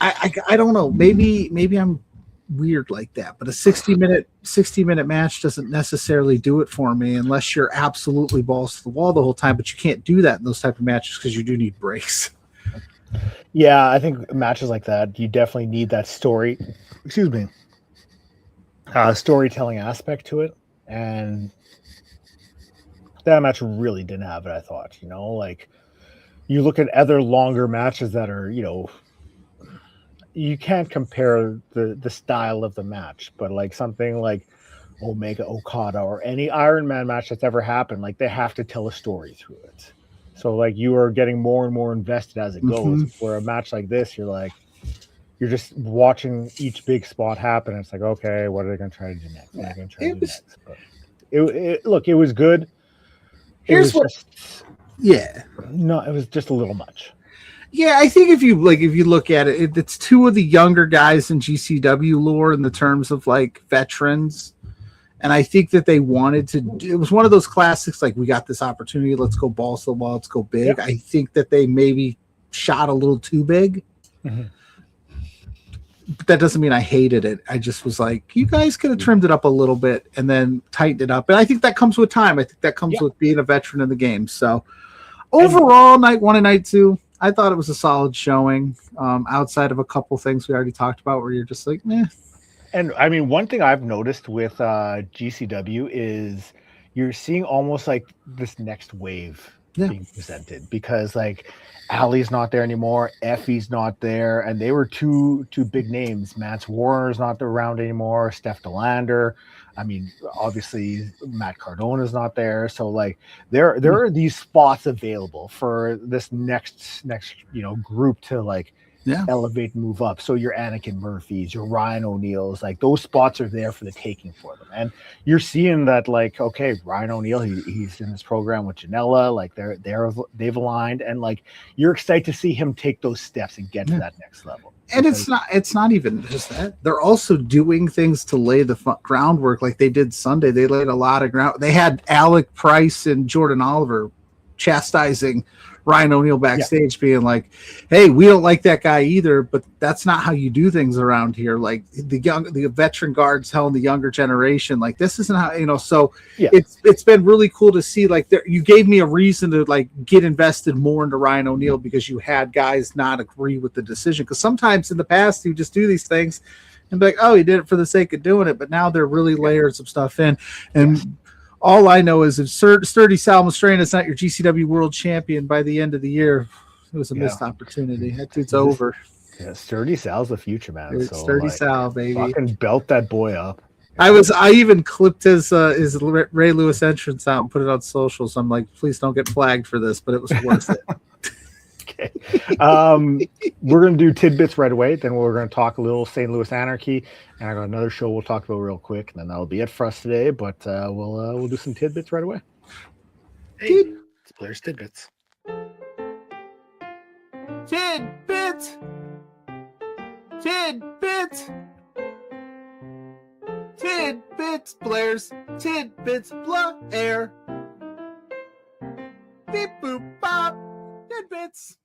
I don't know. Maybe I'm weird like that. But a 60-minute match doesn't necessarily do it for me unless you're absolutely balls to the wall the whole time. But you can't do that in those type of matches because you do need breaks. Yeah, I think matches like that, you definitely need that story. Excuse me. Storytelling aspect to it, and that match really didn't have it. I thought, like you look at other longer matches that are, you can't compare the style of the match, but like something like Omega Okada or any Iron Man match that's ever happened, like they have to tell a story through it. So like you are getting more and more invested as it goes. Where a match like this, you're just watching each big spot happen. And it's like, okay, what are they going to try to do next? What are they going to try to do next? But it was good. It was just a little much. Yeah, I think if you look at it, it's two of the younger guys in GCW lore in the terms of like veterans. And I think that they wanted to do, it was one of those classics, like, we got this opportunity, let's go balls to the wall, let's go big. Yep. I think that they maybe shot a little too big. But that doesn't mean I hated it. I just was like, you guys could have trimmed it up a little bit and then tightened it up. And I think that comes with time. I think that comes with being a veteran in the game. So overall, night 1 and night 2, I thought it was a solid showing. Outside of a couple things we already talked about where you're just like, meh. And I mean, one thing I've noticed with GCW is you're seeing almost like this next wave being presented, because like Ali's not there anymore, Effie's not there, and they were two big names. Mance Warner's not around anymore, Steph DeLander. I mean, obviously Matt Cardona's not there. So like there are these spots available for this next group to like elevate and move up. So your Anakin Murphys, your Ryan O'Neal's, like those spots are there for the taking for them. And you're seeing that, like, okay, Ryan O'Neal, he's in this program with Janela, like they've aligned, and like you're excited to see him take those steps and get to that next level. And it's not even just that. They're also doing things to lay the groundwork, like they did Sunday. They laid a lot of ground. They had Alec Price and Jordan Oliver chastising Ryan O'Neal backstage, being like, hey, we don't like that guy either, but that's not how you do things around here. Like the veteran guards telling the younger generation, like, this isn't how, so it's been really cool to see, like, you gave me a reason to like get invested more into Ryan O'Neal because you had guys not agree with the decision. Because sometimes in the past you just do these things and be like, oh, he did it for the sake of doing it, but now they're really layers of stuff in. And all I know is if Sturdy Sal Mastrena is not your GCW World Champion by the end of the year, it was a missed opportunity. That dude's over. Yeah, Sturdy Sal's the future, man. It's Sturdy Sal, baby. Fucking belt that boy up. I even clipped his Ray Lewis entrance out and put it on social. So I'm like, please don't get flagged for this, but it was worth it. Okay. We're going to do tidbits right away. Then we're going to talk a little St. Louis Anarchy. And I got another show we'll talk about real quick. And then that'll be it for us today. But we'll do some tidbits right away. Hey, it's Blair's Tidbits. Tidbits! Tidbits! Tidbits, Blair's Tidbits, Blair. Beep boop bop. Tidbits.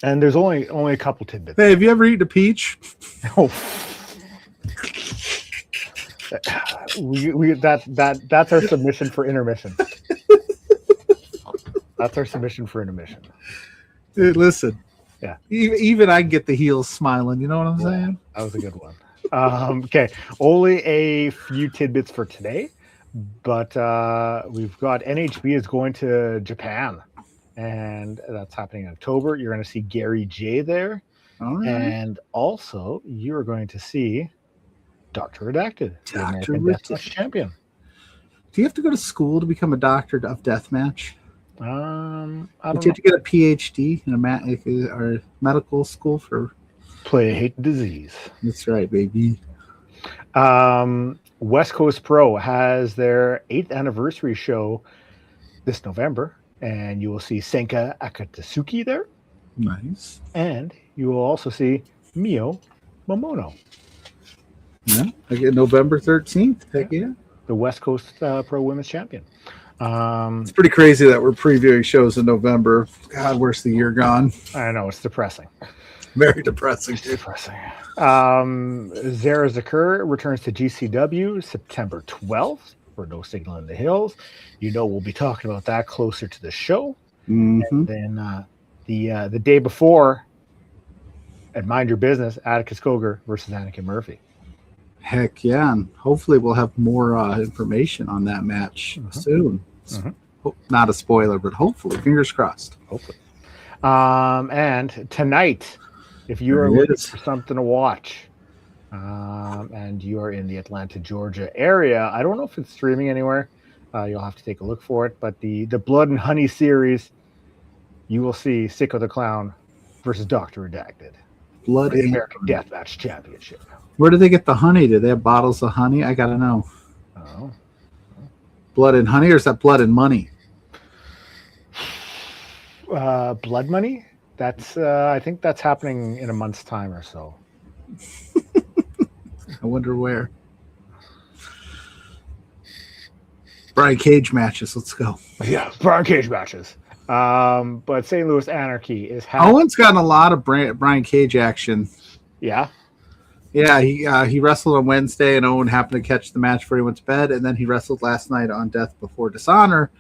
And there's only a couple tidbits. Hey, have you ever eaten a peach? Oh. That's our submission for intermission. That's our submission for intermission. Dude, listen. Yeah. Even I get the heels smiling. You know what I'm saying? That was a good one. Okay. Only a few tidbits for today, but we've got NHB is going to Japan, and that's happening in October. You're going to see Gary J there. All right. And also you're going to see Dr. Redacted, the Dr. American Deathmatch champion. Do you have to go to school to become a doctor of deathmatch? I don't know. Do you have to get a PhD in or medical school for play hate disease? That's right, baby. West Coast Pro has their 8th anniversary show this November, and you will see Senka Akatsuki there. Nice. And you will also see Mio Momono. Yeah, I get November 13th. Heck yeah. The West Coast Pro Women's Champion. It's pretty crazy that we're previewing shows in November. God, where's the year gone? I know, it's depressing. Very depressing. It's depressing. Zara Zakir returns to GCW September 12th for No Signal in the Hills. You know, we'll be talking about that closer to the show. Mm-hmm. And then the day before, at Mind Your Business, Atticus Cogar versus Anakin Murphy. Heck yeah, and hopefully we'll have more information on that match soon. Not a spoiler, but hopefully, fingers crossed. Hopefully. And tonight, if you are looking for something to watch, and you are in the Atlanta, Georgia area, I don't know if it's streaming anywhere. You'll have to take a look for it. But the Blood and Honey series, you will see Sicko the Clown versus Dr. Redacted. Blood and American Deathmatch Championship. Where do they get the honey? Do they have bottles of honey? I gotta know. Oh. Blood and honey, or is that blood and money? Blood money? That's I think that's happening in a month's time or so. I wonder where. Brian Cage matches. Let's go. Yeah, Brian Cage matches. But St. Louis Anarchy is happening. Owen's gotten a lot of Brian Cage action. Yeah. Yeah, he wrestled on Wednesday, and Owen happened to catch the match before he went to bed, and then he wrestled last night on Death Before Dishonor,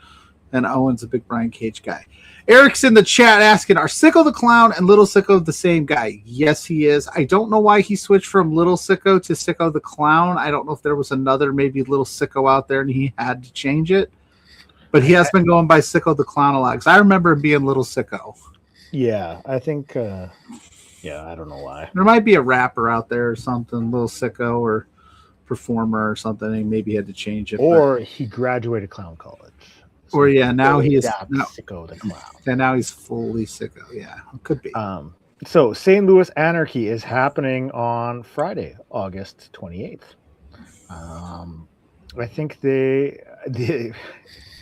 and Owen's a big Brian Cage guy. Eric's in the chat asking, are Sicko the Clown and Little Sicko the same guy? Yes, he is. I don't know why he switched from Little Sicko to Sicko the Clown. I don't know if there was another maybe Little Sicko out there and he had to change it. But he has been going by Sicko the Clown a lot, because I remember him being Little Sicko. Yeah, I think... yeah, I don't know why. There might be a rapper out there or something, Little Sicko, or performer or something. He maybe had to change it. Or he graduated clown college. So or yeah, now he is Sicko the Clown. And now he's fully Sicko. Yeah, it could be. So St. Louis Anarchy is happening on Friday, August 28th. I think they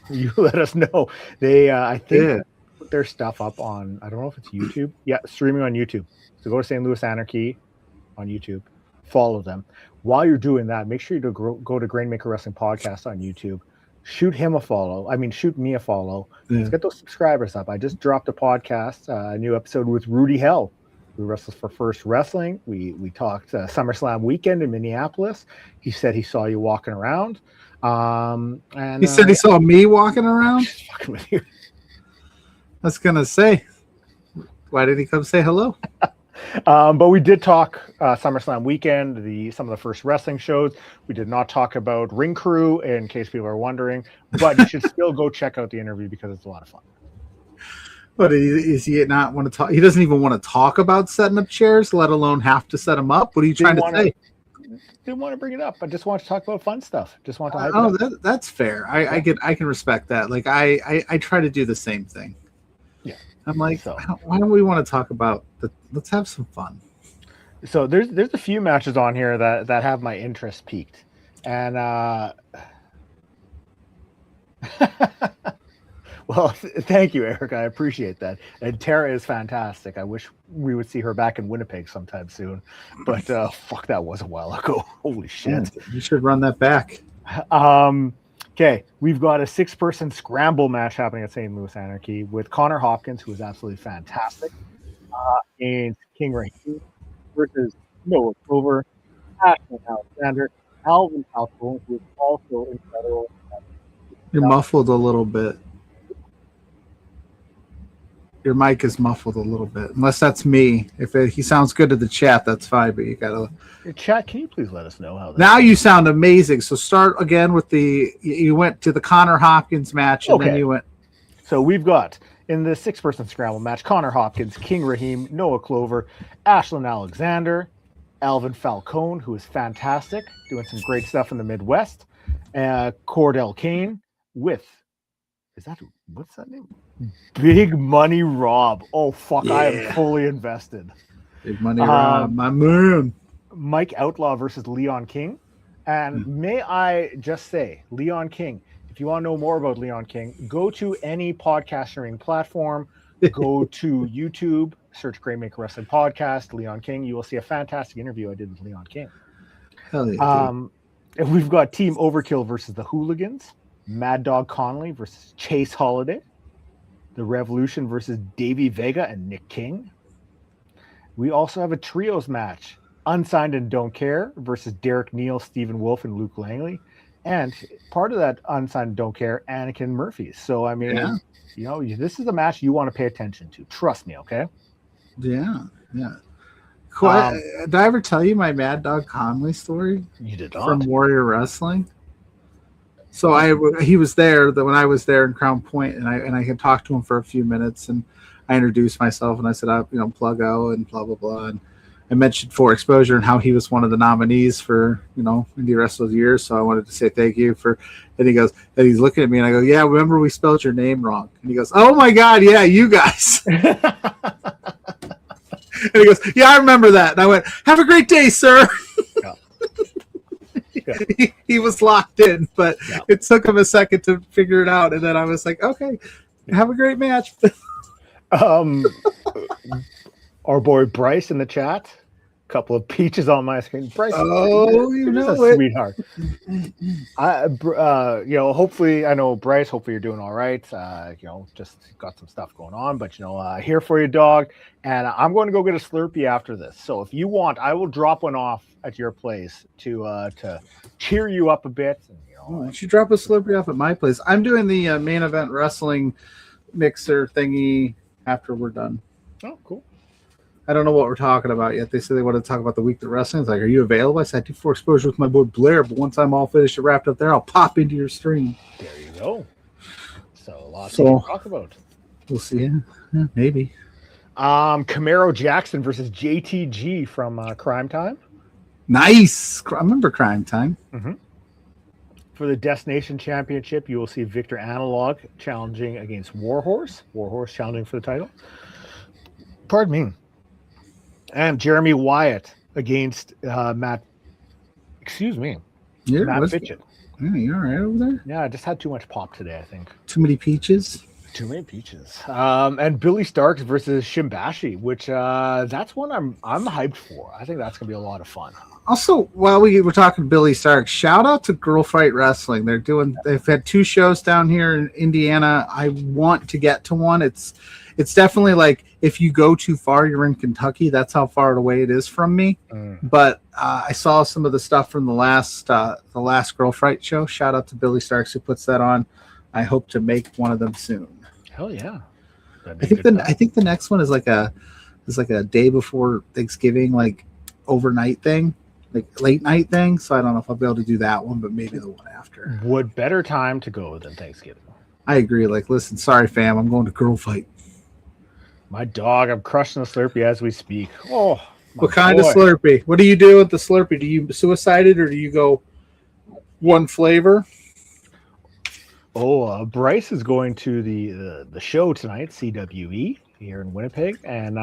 you let us know. They I think put their stuff up on, I don't know if it's YouTube. Yeah, streaming on YouTube. So go to St. Louis Anarchy on YouTube. Follow them. While you're doing that, make sure you go to Grainmaker Wrestling Podcast on YouTube. Shoot him a follow. I mean, shoot me a follow. Let's get those subscribers up. I just dropped a podcast, a new episode with Rudy Hell, who wrestles for First Wrestling. We talked SummerSlam weekend in Minneapolis. He said he saw you walking around. And he said he saw me walking around? Just fucking with you. I was going to say, why did he come say hello? But we did talk SummerSlam weekend, some of the First Wrestling shows. We did not talk about Ring Crew, in case people are wondering. But you should still go check out the interview because it's a lot of fun. But is he not want to talk? He doesn't even want to talk about setting up chairs, let alone have to set them up. What are you trying to say? Didn't want to bring it up. I just want to talk about fun stuff. Just want to. That's fair. I can respect that. Like I try to do the same thing. Yeah. I'm like, why don't we want to talk about let's have some fun. So there's a few matches on here that have my interest peaked. And well, thank you, Eric. I appreciate that. And Tara is fantastic. I wish we would see her back in Winnipeg sometime soon. But fuck, that was a while ago. Holy shit. You should run that back. Okay, we've got a 6-person scramble match happening at St. Louis Anarchy with Connor Hopkins, who is absolutely fantastic, and King Rahim versus Noah Clover, Ashton Alexander, Alvin Falcone, who is also incredible. You're muffled a little bit. Your mic is muffled a little bit, unless that's me. If he sounds good to the chat, that's fine. But you gotta. Chat, can you please let us know how? Now you sound amazing. So start again with you went to the Connor Hopkins match, and then you went. So we've got in the 6-person scramble match: Connor Hopkins, King Rahim, Noah Clover, Ashlyn Alexander, Alvin Falcone, who is fantastic, doing some great stuff in the Midwest, Cordell Kane with. What's that name? Big Money Rob. Oh fuck, yeah. I am fully invested. Big Money Rob, my man. Mike Outlaw versus Leon King. And may I just say, Leon King, if you want to know more about Leon King, go to any podcast streaming platform, go to YouTube, search Grainmaker Wrestling Podcast, Leon King. You will see a fantastic interview I did with Leon King. Hell yeah, dude. And we've got Team Overkill versus the Hooligans, Mad Dog Conley versus Chase Holiday, the Revolution versus Davey Vega and Nick King. We also have a trios match, Unsigned and Don't Care versus Derek Neal, Stephen Wolf, and Luke Langley. And part of that Unsigned and Don't Care, Anakin Murphy. So, I mean, you know, this is a match you want to pay attention to. Trust me, okay? Yeah. Cool. Did I ever tell you my Mad Dog Conley story? You did not. From Warrior Wrestling. So he was there when I was there in Crown Point, and I had talked to him for a few minutes, and I introduced myself, and I said, PLUGGO and blah blah blah, and I mentioned For Exposure and how he was one of the nominees for Indie Wrestler of the Year. So I wanted to say thank you for. And he goes, and he's looking at me, and I go, yeah, remember we spelled your name wrong, and he goes, oh my god, yeah, you guys. And he goes, yeah, I remember that. And I went, have a great day, sir. Yeah. He was locked in, but it took him a second to figure it out. And then I was like, okay, have a great match. Our boy Bryce in the chat. Couple of peaches on my screen. Bryce, you know a sweetheart. Hopefully, I know Bryce. Hopefully, you're doing all right. Just got some stuff going on, but here for you, dog. And I'm going to go get a Slurpee after this. So if you want, I will drop one off at your place to cheer you up a bit. And, you should drop a Slurpee off at my place. I'm doing the main event wrestling mixer thingy after we're done. Oh, cool. I don't know what we're talking about yet. They said they want to talk about the week that wrestling. It's like, are you available? I said, I do For Exposure with my boy Blair, but once I'm all finished and wrapped up there, I'll pop into your stream. There you go. So lots to talk about. We'll see. Yeah, maybe. Camaro Jackson versus JTG from Crime Time. Nice. I remember Crime Time. Mm-hmm. For the Destination Championship, you will see Victor Analog challenging against Warhorse. Warhorse challenging for the title. Pardon me. And Jeremy Wyatt against Matt. Excuse me. Matt Fitchett. Yeah, you all right over there? Yeah, I just had too much pop today, I think. Too many peaches? Too many peaches. And Billie Starkz versus Shimbashi, which that's one I'm hyped for. I think that's going to be a lot of fun. Also, while we were talking to Billie Starkz, shout out to Girl Fight Wrestling. They've had 2 shows down here in Indiana. I want to get to one. It's definitely like if you go too far, you're in Kentucky. That's how far away it is from me. But I saw some of the stuff from the last Girl Fight show. Shout out to Billie Starkz who puts that on. I hope to make one of them soon. Hell yeah! I think the next one is like a day before Thanksgiving, like overnight thing, like late night thing. So I don't know if I'll be able to do that one, but maybe the one after. What better time to go than Thanksgiving? I agree. Like, listen, sorry, fam, I'm going to Girl Fight. My dog, I'm crushing the Slurpee as we speak. Oh, what kind of Slurpee? What do you do with the Slurpee? Do you suicide it or do you go one flavor? Oh, Bryce is going to the show tonight, CWE, here in Winnipeg. And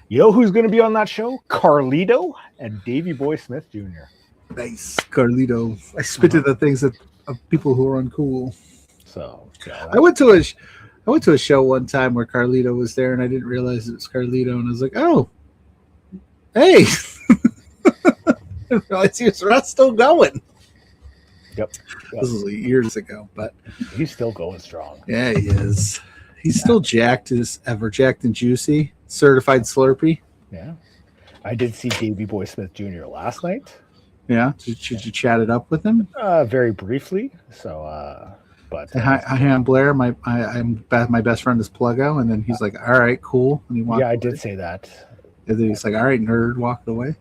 who's going to be on that show? Carlito and Davey Boy Smith Jr. Nice. Carlito. I spit at the things of people who are uncool. So, I went to a show one time where Carlito was there, and I didn't realize it was Carlito, and I was like, "Oh, hey!" I didn't realize he was still going. Yep. This was years ago, but he's still going strong. Yeah, he is. He's still jacked as ever, jacked and juicy, certified Slurpee. Yeah, I did see Davey Boy Smith Jr. last night. Yeah, did you chat it up with him? Very briefly. So. But hi, I'm Blair. My best friend is Pluggo, and then he's like, "All right, cool." And he walked away. I did say that. And then he's like, "All right, nerd," walked away.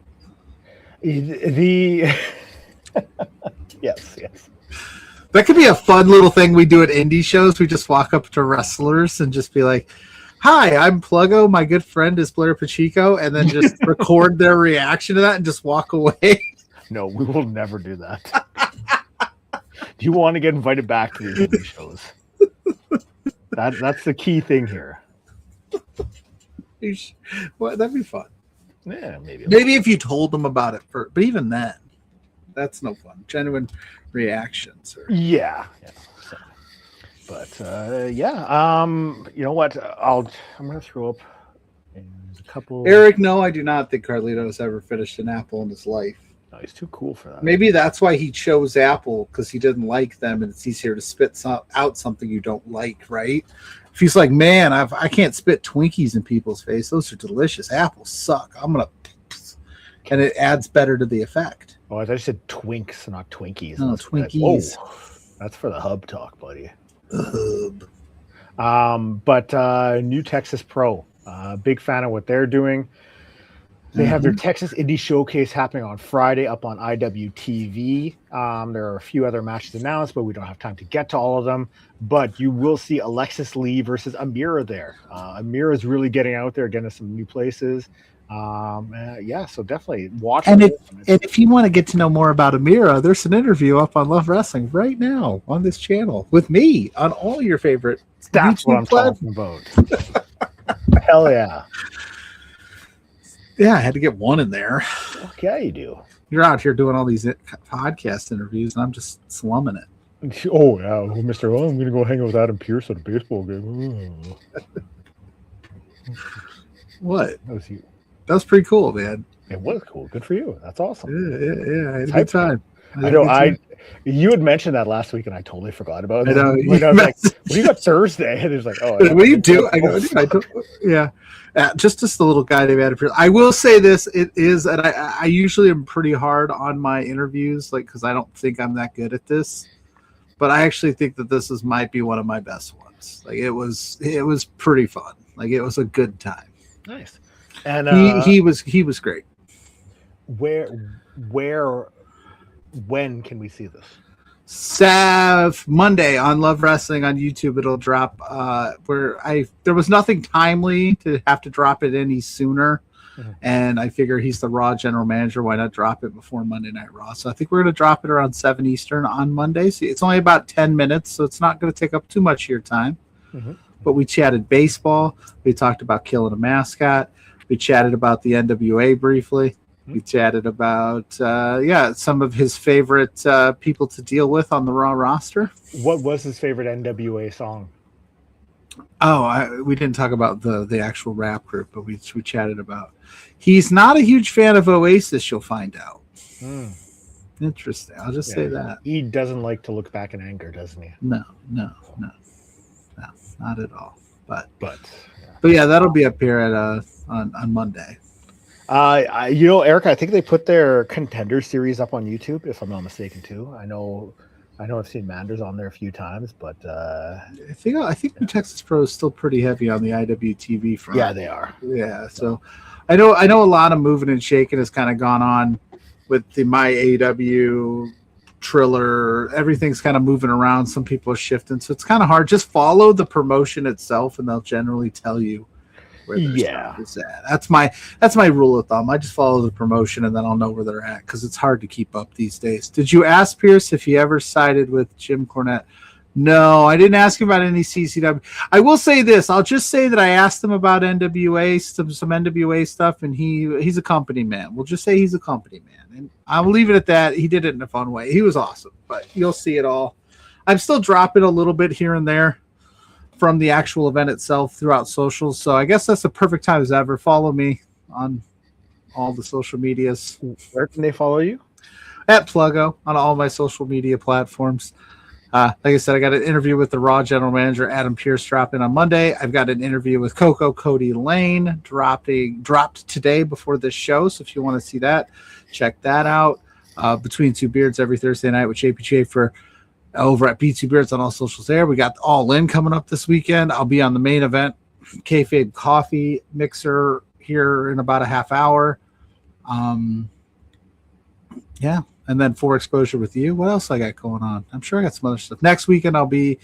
Yes. That could be a fun little thing we do at indie shows. We just walk up to wrestlers and just be like, "Hi, I'm Pluggo. My good friend is Blair Pacheco," and then just record their reaction to that and just walk away. No, we will never do that. You want to get invited back to these indie shows. That's the key thing here. Well, that'd be fun. Yeah, maybe. Maybe if you told them about it first, but even then, that's no fun. Genuine reactions. Yeah. So, but you know what? I'm gonna throw up a couple. Eric, no, I do not think Carlito has ever finished an apple in his life. No, he's too cool for that. Maybe that's why he chose Apple, because he didn't like them, and it's easier to spit out something you don't like, right? If he's like, man, I can't spit Twinkies in people's face. Those are delicious. Apples suck. I'm gonna, and it adds better to the effect. Oh, I thought you said Twinks, not Twinkies. No, That's Twinkies. Whoa, that's for the hub talk, buddy. The hub. But New Texas Pro, big fan of what they're doing. They have their Texas Indie Showcase happening on Friday up on IWTV. There are a few other matches announced, but we don't have time to get to all of them. But you will see Alexis Lee versus Amira there. Amira is really getting out there, getting to some new places. Yeah, so definitely watch. And if you want to get to know more about Amira, there's an interview up on Love Wrestling right now on this channel with me on all your favorite. That's what I'm talking about. Hell yeah. Yeah, I had to get one in there. Okay, you do. You're out here doing all these podcast interviews, and I'm just slumming it. Oh, yeah. Mr. Oh, I'm going to go hang out with Adam Pearce at a baseball game. What? That was you. That was pretty cool, man. It was cool. Good for you. That's awesome. Yeah. I had a good time. You had mentioned that last week, and I totally forgot about it. I know. I was like, "What do you got Thursday?" And there's like, "Oh, what do you do?" I go, I don't. Yeah. Just the little guy named Adam Pearce. I will say this: it is, and I usually am pretty hard on my interviews, like because I don't think I'm that good at this. But I actually think that this might be one of my best ones. Like it was pretty fun. Like it was a good time. Nice. And he was great. When can we see this? Monday on Love Wrestling on YouTube. It'll drop. There was nothing timely to have to drop it any sooner, and I figure he's the Raw general manager. Why not drop it before Monday Night Raw? So I think we're going to drop it around 7 Eastern on Monday. So it's only about 10 minutes, so it's not going to take up too much of your time. But we chatted baseball. We talked about killing a mascot. We chatted about the NWA briefly. We chatted about, some of his favorite people to deal with on the Raw roster. What was his favorite NWA song? Oh, we didn't talk about the actual rap group, but we chatted about. He's not a huge fan of Oasis, you'll find out. Interesting. I'll just say that. He doesn't like to look back in anger, doesn't he? No, not at all. But yeah, that'll be up here at on Monday. Erica, I think they put their Contender series up on YouTube, if I'm not mistaken, too. I know I've seen Manders on there a few times, but I think New Texas Pro is still pretty heavy on the IWTV front. Yeah, they are. Yeah, so I know a lot of moving and shaking has kind of gone on with the My AEW Triller. Everything's kind of moving around. Some people are shifting, so it's kind of hard. Just follow the promotion itself, and they'll generally tell you where their stuff is at. That's my rule of thumb. I just follow the promotion, and then I'll know where they're at because it's hard to keep up these days. Did you ask Pierce if he ever sided with Jim Cornette? No, I didn't ask him about any CCW. I will say this. I'll just say that I asked him about NWA, some NWA stuff, and he's a company man. We'll just say he's a company man. And I'll leave it at that. He did it in a fun way. He was awesome, but you'll see it all. I'm still dropping a little bit here and there from the actual event itself throughout socials. So I guess that's the perfect time as ever. Follow me on all the social medias. Where can they follow you? At PLUGGO on all my social media platforms. Like I said, I got an interview with the Raw general manager, Adam Pearce, dropping on Monday. I've got an interview with Cody Lane dropped today before this show. So if you want to see that, check that out. Between Two Beards every Thursday night with JPJ for over at B2 Beards on all socials there. We got All In coming up this weekend. I'll be on the main event, Kayfabe Coffee Mixer, here in about a half hour. Yeah. And then For Exposure with you. What else I got going on? I'm sure I got some other stuff. Next weekend, I'll be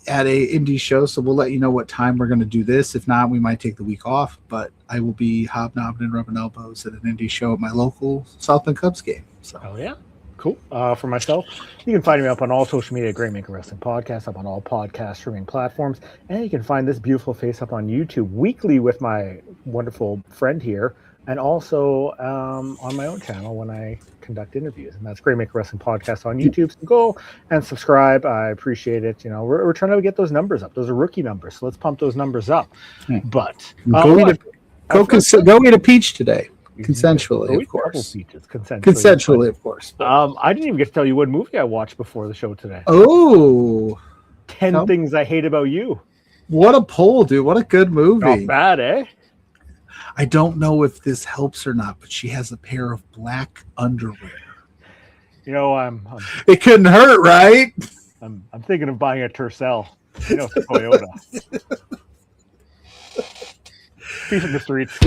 at a indie show, so we'll let you know what time we're going to do this. If not, we might take the week off, but I will be hobnobbing and rubbing elbows at an indie show at my local South Bend Cubs game. So. Oh, yeah. Cool. For myself, you can find me up on all social media, Great Maker Wrestling Podcast, up on all podcast streaming platforms. And you can find this beautiful face up on YouTube weekly with my wonderful friend here, and also on my own channel when I conduct interviews. And that's Great Maker Wrestling Podcast on YouTube. So go and subscribe. I appreciate it. You know, we're trying to get those numbers up. Those are rookie numbers. So let's pump those numbers up. But go eat a peach today. Consensually, Oh, of course. Peaches, Consensually, of course. I didn't even get to tell you what movie I watched before the show today. Oh, 10 Things I Hate About You. What a poll, dude! What a good movie. Not bad, eh? I don't know if this helps or not, but she has a pair of black underwear. You know, I'm It couldn't hurt, right? I'm thinking of buying a Tercel. You know, it's Toyota. Peace in the streets.